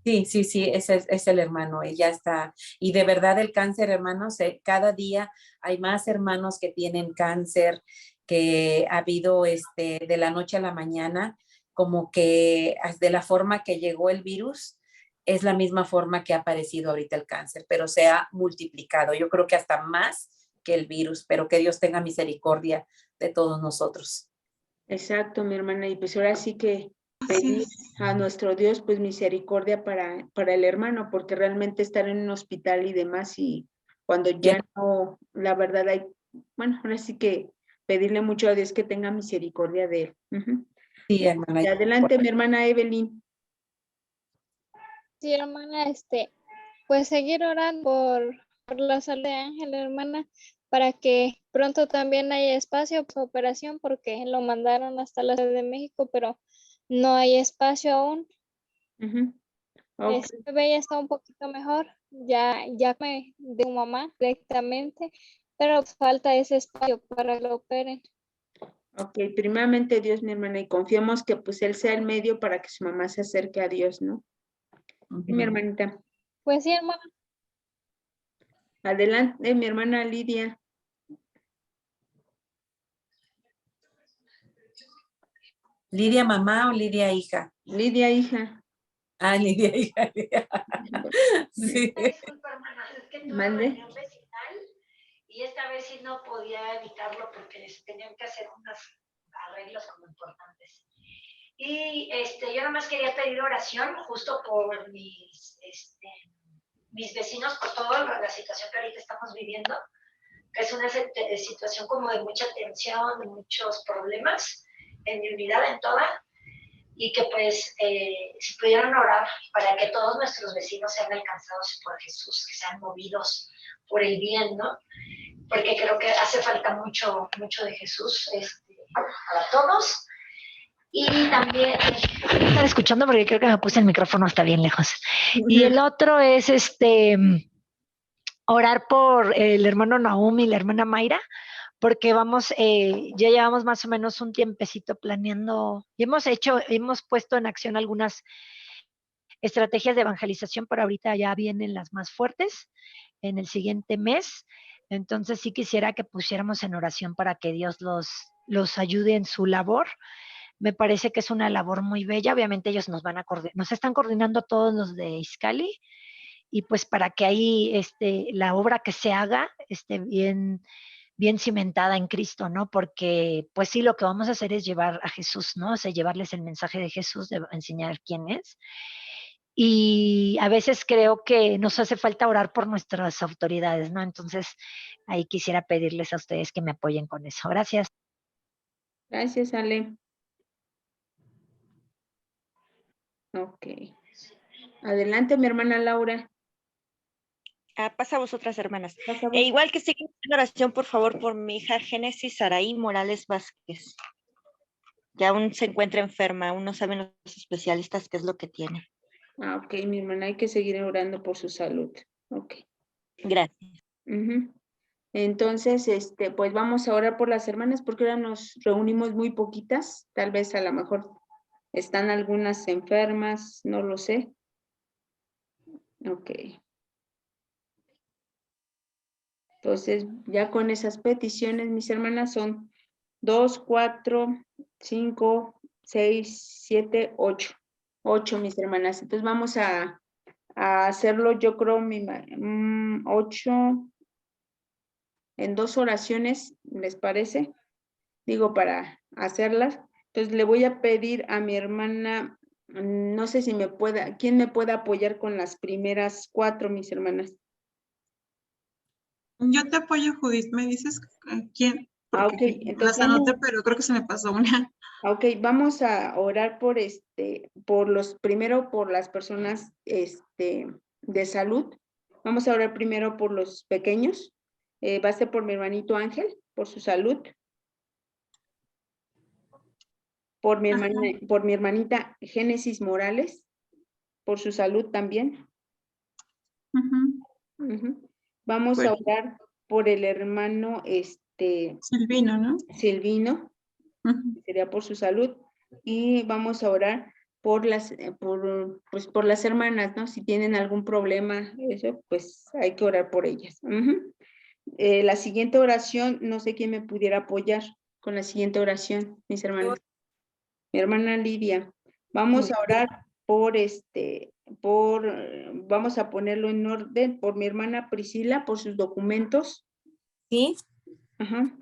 Sí, ese es el hermano, ella está, y de verdad el cáncer, hermanos, cada día hay más hermanos que tienen cáncer, que ha habido de la noche a la mañana, como que de la forma que llegó el virus, es la misma forma que ha aparecido ahorita el cáncer, pero se ha multiplicado, yo creo que hasta más que el virus, pero que Dios tenga misericordia de todos nosotros. Exacto, mi hermana, y pues ahora sí que pedir a nuestro Dios pues misericordia para el hermano, porque realmente estar en un hospital y demás, y cuando ya no, la verdad hay, bueno, ahora sí que pedirle mucho a Dios que tenga misericordia de él. Ujú. Sí, hermana. Y adelante, mi hermana Evelyn. Sí, hermana, pues seguir orando por la salud de Ángel, hermana, para que pronto también haya espacio para su operación, porque lo mandaron hasta la Ciudad de México, pero no hay espacio aún. Ujú. Ok. Este bebé ya está un poquito mejor, ya me de su mamá directamente, pero falta ese espacio para que lo operen. Ok, primeramente Dios, mi hermana, y confiemos que pues Él sea el medio para que su mamá se acerque a Dios, ¿no? Sí, mi hermanita. Pues sí, hermana. Adelante, mi hermana Lidia. ¿Lidia mamá o Lidia hija? Lidia hija. Ah, Lidia hija. Sí. Disculpa, hermana, es que tuve Mande. reunión vecinal y esta vez sí no podía evitarlo porque tenían que hacer unos arreglos como importantes. Y yo nomás quería pedir oración justo por mis vecinos, por toda la situación que ahorita estamos viviendo, que es una situación como de mucha tensión, de muchos problemas en mi unidad, en toda, y que pues si pudieran orar para que todos nuestros vecinos sean alcanzados por Jesús, que sean movidos por el bien, ¿no? Porque creo que hace falta mucho, mucho de Jesús para todos. Y también estar escuchando porque creo que me puse el micrófono hasta bien lejos. Y el otro es orar por el hermano Nahum y la hermana Mayra, porque ya llevamos más o menos un tiempecito planeando y hemos puesto en acción algunas estrategias de evangelización, pero ahorita ya vienen las más fuertes en el siguiente mes. Entonces sí quisiera que pusiéramos en oración para que Dios los ayude en su labor. Me parece que es una labor muy bella. Obviamente ellos nos están coordinando todos los de Izcali, y pues para que ahí la obra que se haga esté bien cimentada en Cristo, ¿no? Porque pues sí, lo que vamos a hacer es llevar a Jesús, ¿no? O sea, llevarles el mensaje de Jesús, de enseñar quién es. Y a veces creo que nos hace falta orar por nuestras autoridades, ¿no? Entonces, ahí quisiera pedirles a ustedes que me apoyen con eso. Gracias. Gracias, Ale. Ok. Adelante, mi hermana Laura. Pasa a vosotras, hermanas. Pasa a vos. Igual que sigan en oración, por favor, por mi hija Génesis Saraí Morales Vázquez. Ya aún se encuentra enferma, aún no saben los especialistas qué es lo que tiene. Ok, mi hermana, hay que seguir orando por su salud. Ok. Gracias. Entonces, pues vamos a orar por las hermanas, porque ahora nos reunimos muy poquitas. Tal vez a lo mejor están algunas enfermas, no lo sé. Ok. Entonces, ya con esas peticiones, mis hermanas, son 2, 4, 5, 6, 7, 8. 8, mis hermanas. Entonces vamos a hacerlo, yo creo, 8 en 2 oraciones, ¿les parece? digo, para hacerlas. Entonces le voy a pedir a mi hermana, no sé si me pueda, ¿quién me pueda apoyar con las primeras 4, mis hermanas? Yo te apoyo, Judith. ¿Me dices quién? Ok, Porque entonces las anoté, pero creo que se me pasó una. Ok, vamos a orar por primero por las personas de salud. Vamos a orar primero por los pequeños. Va a ser por mi hermanito Ángel, por su salud. Por mi hermanita Génesis Morales, por su salud también. Vamos a orar por el hermano Silvino, ¿no? Silvino, sería por su salud. Y vamos a orar por las hermanas, ¿no? Si tienen algún problema, eso, pues hay que orar por ellas. La siguiente oración, no sé quién me pudiera apoyar con la siguiente oración, mis hermanas. Mi hermana Lidia. Vamos a orar vamos a ponerlo en orden, por mi hermana Priscila, por sus documentos. Sí. Ajá.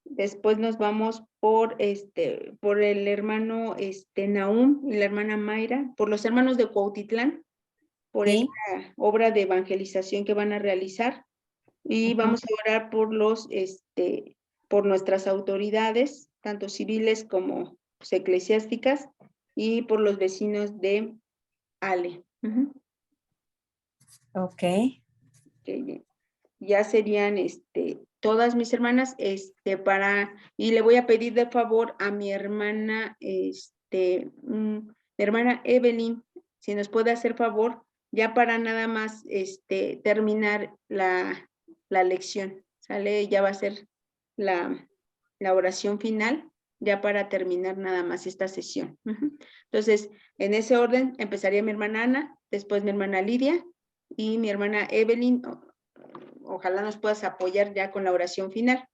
Después nos vamos por el hermano Nahum y la hermana Mayra, por los hermanos de Cuautitlán, por Sí. esta obra de evangelización que van a realizar. Y vamos a orar por por nuestras autoridades, tanto civiles como pues, eclesiásticas, y por los vecinos de Ale. Ok. Okay. Ya serían todas mis hermanas, y le voy a pedir de favor a mi hermana, hermana Evelyn, si nos puede hacer favor, ya para nada más terminar la lección, ¿sale? Ya va a ser la oración final, ya para terminar nada más esta sesión. Entonces, en ese orden, empezaría mi hermana Ana, después mi hermana Lidia y mi hermana Evelyn. Ojalá nos puedas apoyar ya con la oración final.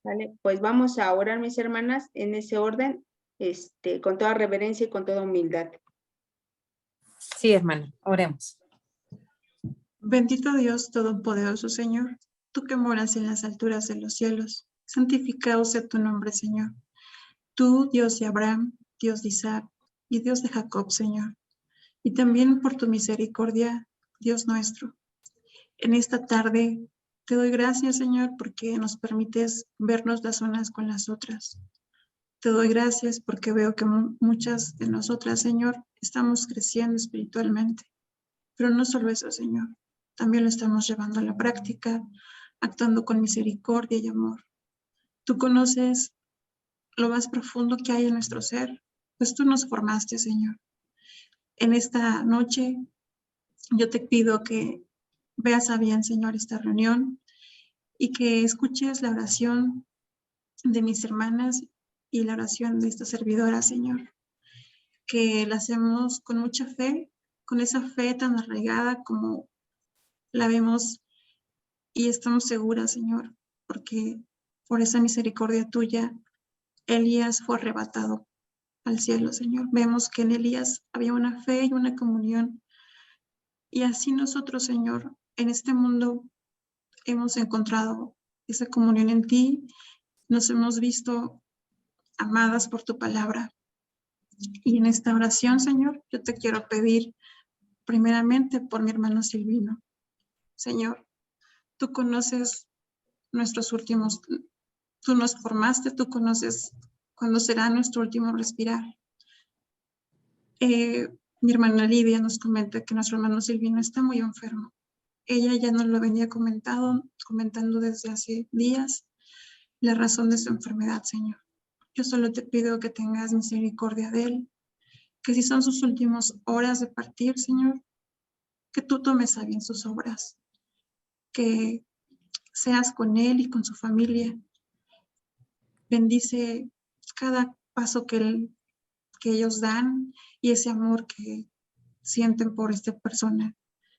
¿Vale? Pues vamos a orar, mis hermanas, en ese orden, con toda reverencia y con toda humildad. Sí, hermana, oremos. Bendito Dios Todopoderoso, Señor, tú que moras en las alturas de los cielos, santificado sea tu nombre, Señor. Tú, Dios de Abraham, Dios de Isaac y Dios de Jacob, Señor. Y también por tu misericordia, Dios nuestro. En esta tarde te doy gracias, Señor, porque nos permites vernos las unas con las otras. Te doy gracias porque veo que muchas de nosotras, Señor, estamos creciendo espiritualmente. Pero no solo eso, Señor, también lo estamos llevando a la práctica, actuando con misericordia y amor. Tú conoces lo más profundo que hay en nuestro ser, pues tú nos formaste, Señor. En esta noche, yo te pido que veas a bien, Señor, esta reunión y que escuches la oración de mis hermanas y la oración de esta servidora, Señor. Que la hacemos con mucha fe, con esa fe tan arraigada como la vemos y estamos seguras, Señor, porque por esa misericordia tuya, Elías fue arrebatado al cielo, Señor. Vemos que en Elías había una fe y una comunión. Y así nosotros, Señor, en este mundo hemos encontrado esa comunión en ti. Nos hemos visto amadas por tu palabra. Y en esta oración, Señor, yo te quiero pedir primeramente por mi hermano Silvino. Señor, tú conoces nuestros últimos, tú nos formaste, tú conoces cuándo será nuestro último respirar. Mi hermana Lidia nos comenta que nuestro hermano Silvino está muy enfermo. Ella ya nos lo venía comentando desde hace días, la razón de su enfermedad, Señor. Yo solo te pido que tengas misericordia de él, que si son sus últimas horas de partir, Señor, que tú tomes a bien sus obras, que seas con él y con su familia. Bendice cada paso que ellos dan y ese amor que sienten por esta persona,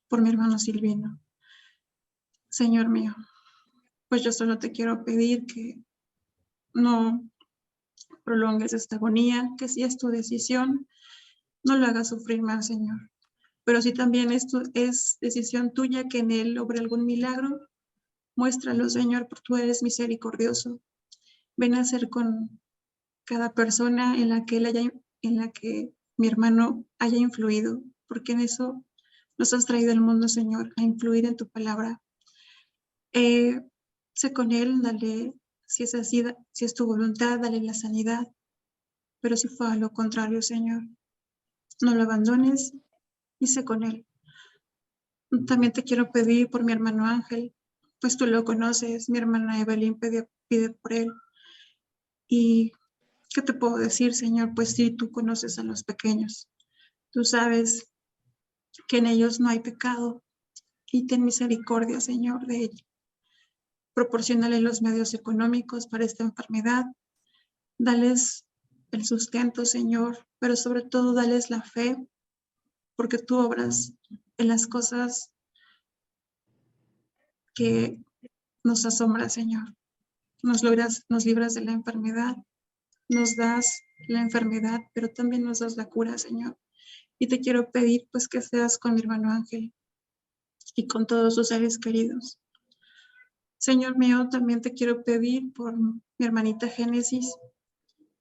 por mi hermano Silvino. Señor mío, pues yo solo te quiero pedir que no prolongues esta agonía, que si es tu decisión, no lo hagas sufrir más, Señor. Pero si también esto es decisión tuya que en él obre algún milagro, Muéstralo, Señor, porque tú eres misericordioso. Ven a ser con cada persona en la que mi hermano haya influido, porque en eso nos has traído al mundo, Señor, a influir en tu palabra. Sé con él, dale, si es así, si es tu voluntad, dale la sanidad, pero si fue a lo contrario, Señor, no lo abandones y sé con él. También te quiero pedir por mi hermano Ángel, pues tú lo conoces, mi hermana Evelyn pide por él. ¿Y qué te puedo decir, Señor? Pues sí, tú conoces a los pequeños. Tú sabes que en ellos no hay pecado y ten misericordia, Señor, de ellos. Proporciónale los medios económicos para esta enfermedad. Dales el sustento, Señor, pero sobre todo dales la fe, porque tú obras en las cosas que nos asombra, Señor. Nos libras de la enfermedad, nos das la enfermedad, pero también nos das la cura, Señor. Y te quiero pedir, pues, que seas con mi hermano Ángel y con todos sus seres queridos. Señor mío, también te quiero pedir por mi hermanita Génesis,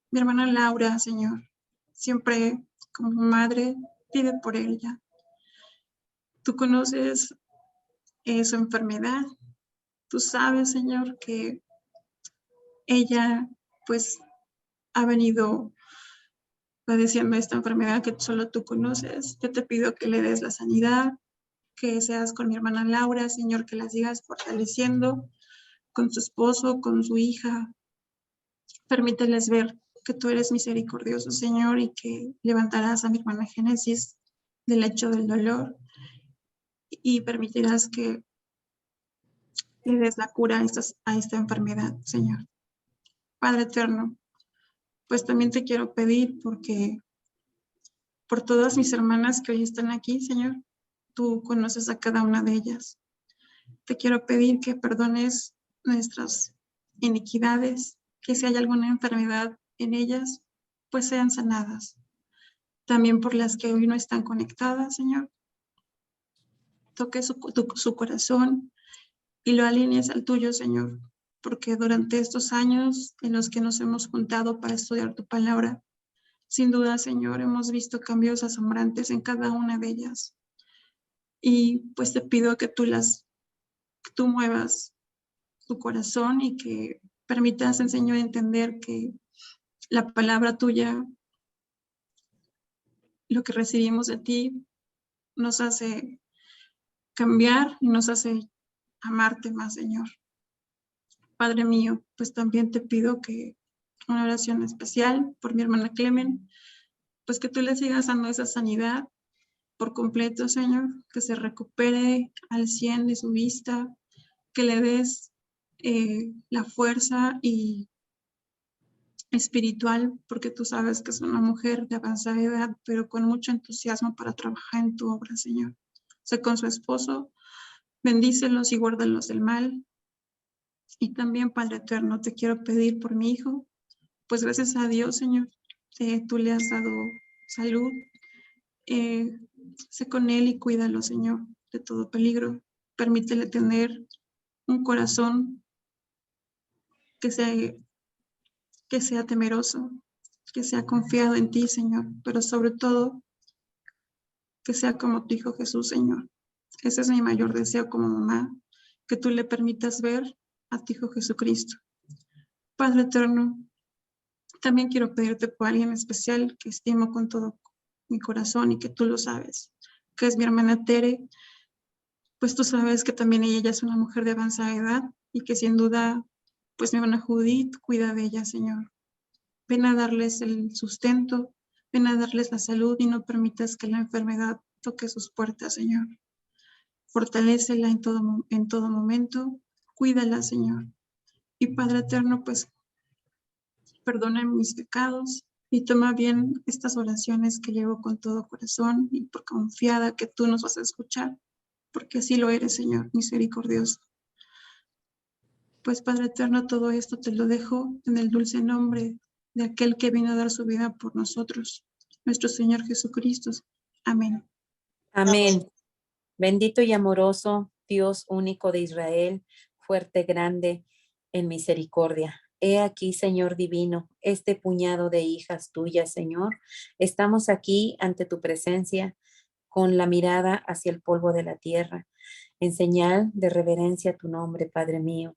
mi hermana Laura, Señor. Siempre como madre, pide por ella. Tú conoces su enfermedad. Tú sabes, Señor, que ella, pues, ha venido padeciendo esta enfermedad que solo tú conoces. Yo te pido que le des la sanidad, que seas con mi hermana Laura, Señor, que la sigas fortaleciendo con su esposo, con su hija. Permíteles ver que tú eres misericordioso, Señor, y que levantarás a mi hermana Génesis del lecho del dolor y permitirás que le des la cura a esta enfermedad, Señor. Padre eterno, pues también te quiero pedir por todas mis hermanas que hoy están aquí, Señor, tú conoces a cada una de ellas. Te quiero pedir que perdones nuestras iniquidades, que si hay alguna enfermedad en ellas, pues sean sanadas. También por las que hoy no están conectadas, Señor. Toque su corazón y lo alinees al tuyo, Señor, porque durante estos años en los que nos hemos juntado para estudiar tu palabra, sin duda, Señor, hemos visto cambios asombrantes en cada una de ellas. Y pues te pido que tú muevas tu corazón y que permitas al Señor entender que la palabra tuya, lo que recibimos de ti, nos hace cambiar y nos hace amarte más, Señor. Padre mío, pues también te pido que una oración especial por mi hermana Clemen, pues que tú le sigas dando esa sanidad por completo, Señor, que se recupere al 100 de su vista, que le des la fuerza y espiritual, porque tú sabes que es una mujer de avanzada edad, pero con mucho entusiasmo para trabajar en tu obra, Señor. Sé con su esposo, bendícelos y guárdalos del mal. Y también, Padre eterno, te quiero pedir por mi hijo, pues gracias a Dios, Señor, tú le has dado salud. Sé con él y cuídalo, Señor, de todo peligro. Permítele tener un corazón que sea temeroso, que sea confiado en ti, Señor, pero sobre todo que sea como tu Hijo Jesús, Señor. Ese es mi mayor deseo como mamá, que tú le permitas ver a tu Hijo Jesucristo. Padre eterno, también quiero pedirte por alguien especial que estimo con todo mi corazón y que tú lo sabes, que es mi hermana Tere. Pues tú sabes que también ella es una mujer de avanzada edad y que sin duda, pues mi hermana Judith cuida de ella, Señor. Ven a darles el sustento, ven a darles la salud y no permitas que la enfermedad toque sus puertas, Señor. Fortalécela en todo momento, cuídala, Señor. Y Padre eterno, pues perdona mis pecados y toma bien estas oraciones que llevo con todo corazón y por confiada que tú nos vas a escuchar, porque así lo eres, Señor, misericordioso. Pues Padre eterno, todo esto te lo dejo en el dulce nombre de aquel que vino a dar su vida por nosotros, nuestro Señor Jesucristo. Amén. Amén. Bendito y amoroso Dios único de Israel, fuerte, grande en misericordia. He aquí, Señor divino, este puñado de hijas tuyas, Señor. Estamos aquí ante tu presencia con la mirada hacia el polvo de la tierra, en señal de reverencia a tu nombre, Padre mío,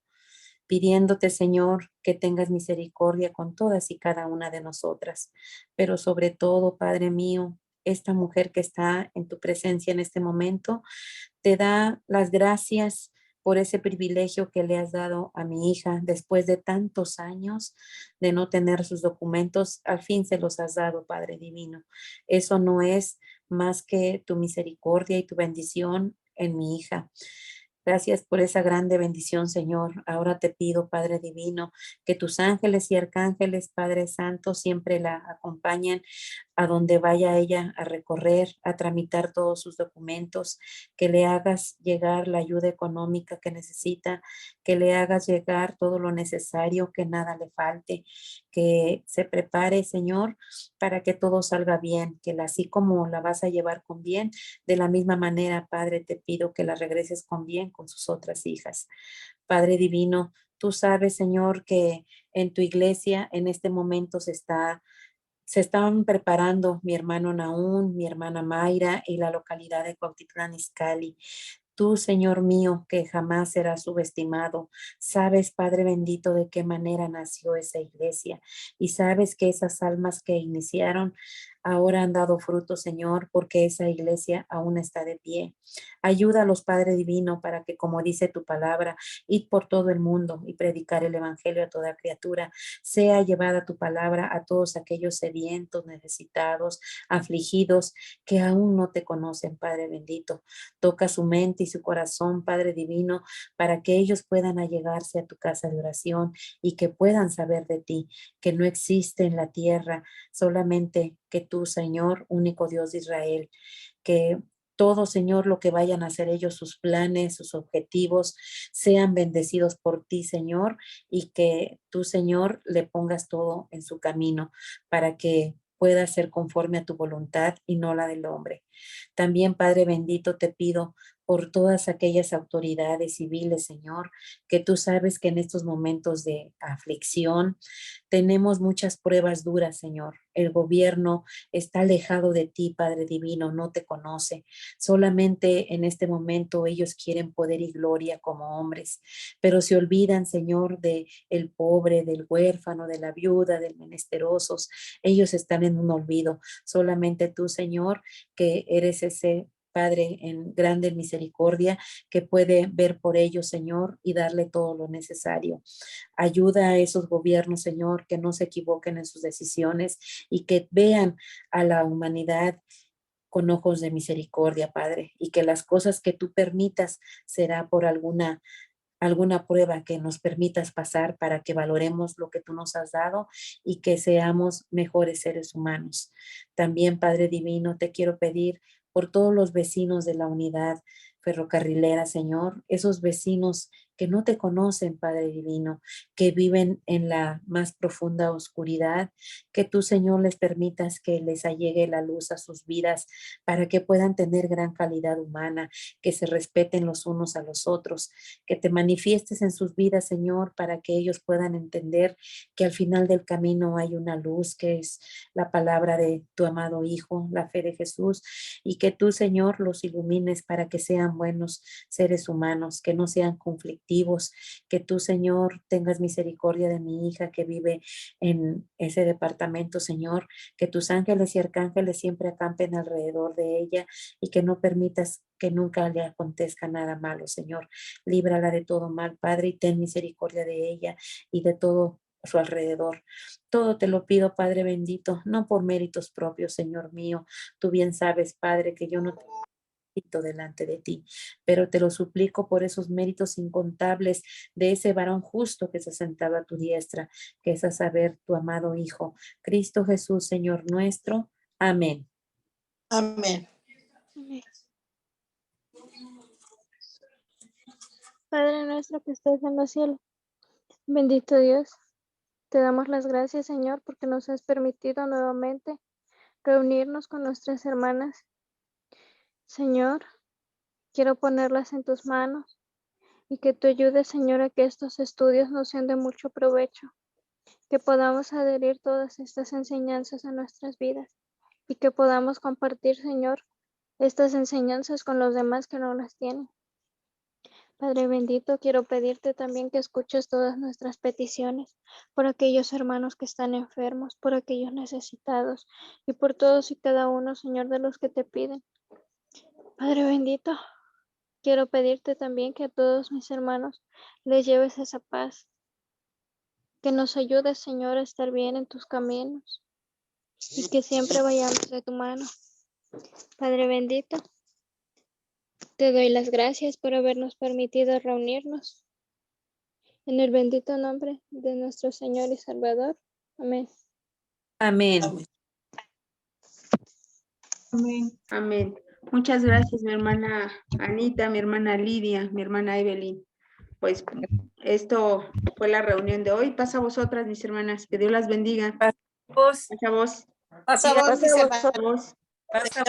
pidiéndote, Señor, que tengas misericordia con todas y cada una de nosotras, pero sobre todo, Padre mío, esta mujer que está en tu presencia en este momento, te da las gracias por ese privilegio que le has dado a mi hija después de tantos años de no tener sus documentos. Al fin se los has dado, Padre Divino. Eso no es más que tu misericordia y tu bendición en mi hija. Gracias por esa grande bendición, Señor. Ahora te pido, Padre Divino, que tus ángeles y arcángeles, Padre Santo, siempre la acompañen a donde vaya ella a recorrer, a tramitar todos sus documentos, que le hagas llegar la ayuda económica que necesita, que le hagas llegar todo lo necesario, que nada le falte, que se prepare, Señor, para que todo salga bien, que así como la vas a llevar con bien, de la misma manera, Padre, te pido que la regreses con bien con sus otras hijas. Padre Divino, tú sabes, Señor, que en tu iglesia en este momento se estaban preparando mi hermano Naún, mi hermana Mayra y la localidad de Cuautitlán Izcalli. Tú, Señor mío, que jamás serás subestimado, sabes, Padre bendito, de qué manera nació esa iglesia y sabes que esas almas que iniciaron ahora han dado fruto, Señor, porque esa iglesia aún está de pie. Ayúdalos, Padre divino, para que, como dice tu palabra, id por todo el mundo y predicar el evangelio a toda criatura. Sea llevada tu palabra a todos aquellos sedientos, necesitados, afligidos, que aún no te conocen, Padre bendito. Toca su mente y su corazón, Padre divino, para que ellos puedan allegarse a tu casa de oración y que puedan saber de ti, que no existe en la tierra solamente que tú, Señor, único Dios de Israel, que todo, Señor, lo que vayan a hacer ellos, sus planes, sus objetivos, sean bendecidos por ti, Señor, y que tú, Señor, le pongas todo en su camino para que pueda ser conforme a tu voluntad y no la del hombre. También, Padre bendito, te pido por todas aquellas autoridades civiles, Señor, que tú sabes que en estos momentos de aflicción tenemos muchas pruebas duras, Señor. El gobierno está alejado de ti, Padre divino, no te conoce. Solamente en este momento ellos quieren poder y gloria como hombres, pero se olvidan, Señor, de el pobre, del huérfano, de la viuda, del menesteroso. Ellos están en un olvido. Solamente tú, Señor, que eres ese Padre en grande misericordia, que puede ver por ellos, Señor, y darle todo lo necesario. Ayuda a esos gobiernos, Señor, que no se equivoquen en sus decisiones y que vean a la humanidad con ojos de misericordia, Padre, y que las cosas que tú permitas será por alguna prueba que nos permitas pasar para que valoremos lo que tú nos has dado y que seamos mejores seres humanos. También, Padre Divino, te quiero pedir por todos los vecinos de la unidad ferrocarrilera, Señor, esos vecinos que no te conocen, Padre Divino, que viven en la más profunda oscuridad, que tú, Señor, les permitas que les allegue la luz a sus vidas para que puedan tener gran calidad humana, que se respeten los unos a los otros, que te manifiestes en sus vidas, Señor, para que ellos puedan entender que al final del camino hay una luz, que es la palabra de tu amado Hijo, la fe de Jesús, y que tú, Señor, los ilumines para que sean buenos seres humanos, que no sean conflictivos, que tú, Señor, tengas misericordia de mi hija que vive en ese departamento, Señor, que tus ángeles y arcángeles siempre acampen alrededor de ella y que no permitas que nunca le acontezca nada malo, Señor. Líbrala de todo mal, Padre, y ten misericordia de ella y de todo a su alrededor. Todo te lo pido, Padre bendito, no por méritos propios, Señor mío. Tú bien sabes, Padre, que yo no te delante de ti, pero te lo suplico por esos méritos incontables de ese varón justo que se sentaba a tu diestra, que es a saber tu amado Hijo, Cristo Jesús, Señor nuestro. Amén. Amén. Padre nuestro que estás en los cielos, bendito Dios, te damos las gracias, Señor, porque nos has permitido nuevamente reunirnos con nuestras hermanas. Señor, quiero ponerlas en tus manos y que tú ayudes, Señor, a que estos estudios nos sean de mucho provecho, que podamos adherir todas estas enseñanzas a nuestras vidas y que podamos compartir, Señor, estas enseñanzas con los demás que no las tienen. Padre bendito, quiero pedirte también que escuches todas nuestras peticiones por aquellos hermanos que están enfermos, por aquellos necesitados y por todos y cada uno, Señor, de los que te piden. Padre bendito, quiero pedirte también que a todos mis hermanos les lleves esa paz, que nos ayudes, Señor, a estar bien en tus caminos y que siempre vayamos de tu mano. Padre bendito, te doy las gracias por habernos permitido reunirnos. En el bendito nombre de nuestro Señor y Salvador. Amén. Amén. Amén. Amén. Muchas gracias, mi hermana Anita, mi hermana Lidia, mi hermana Evelyn. Pues esto fue la reunión de hoy. Pasa a vosotras, mis hermanas. Que Dios las bendiga. Pasa a vos. Pasa vos, mis hermanos. Pasa a vos. Pasa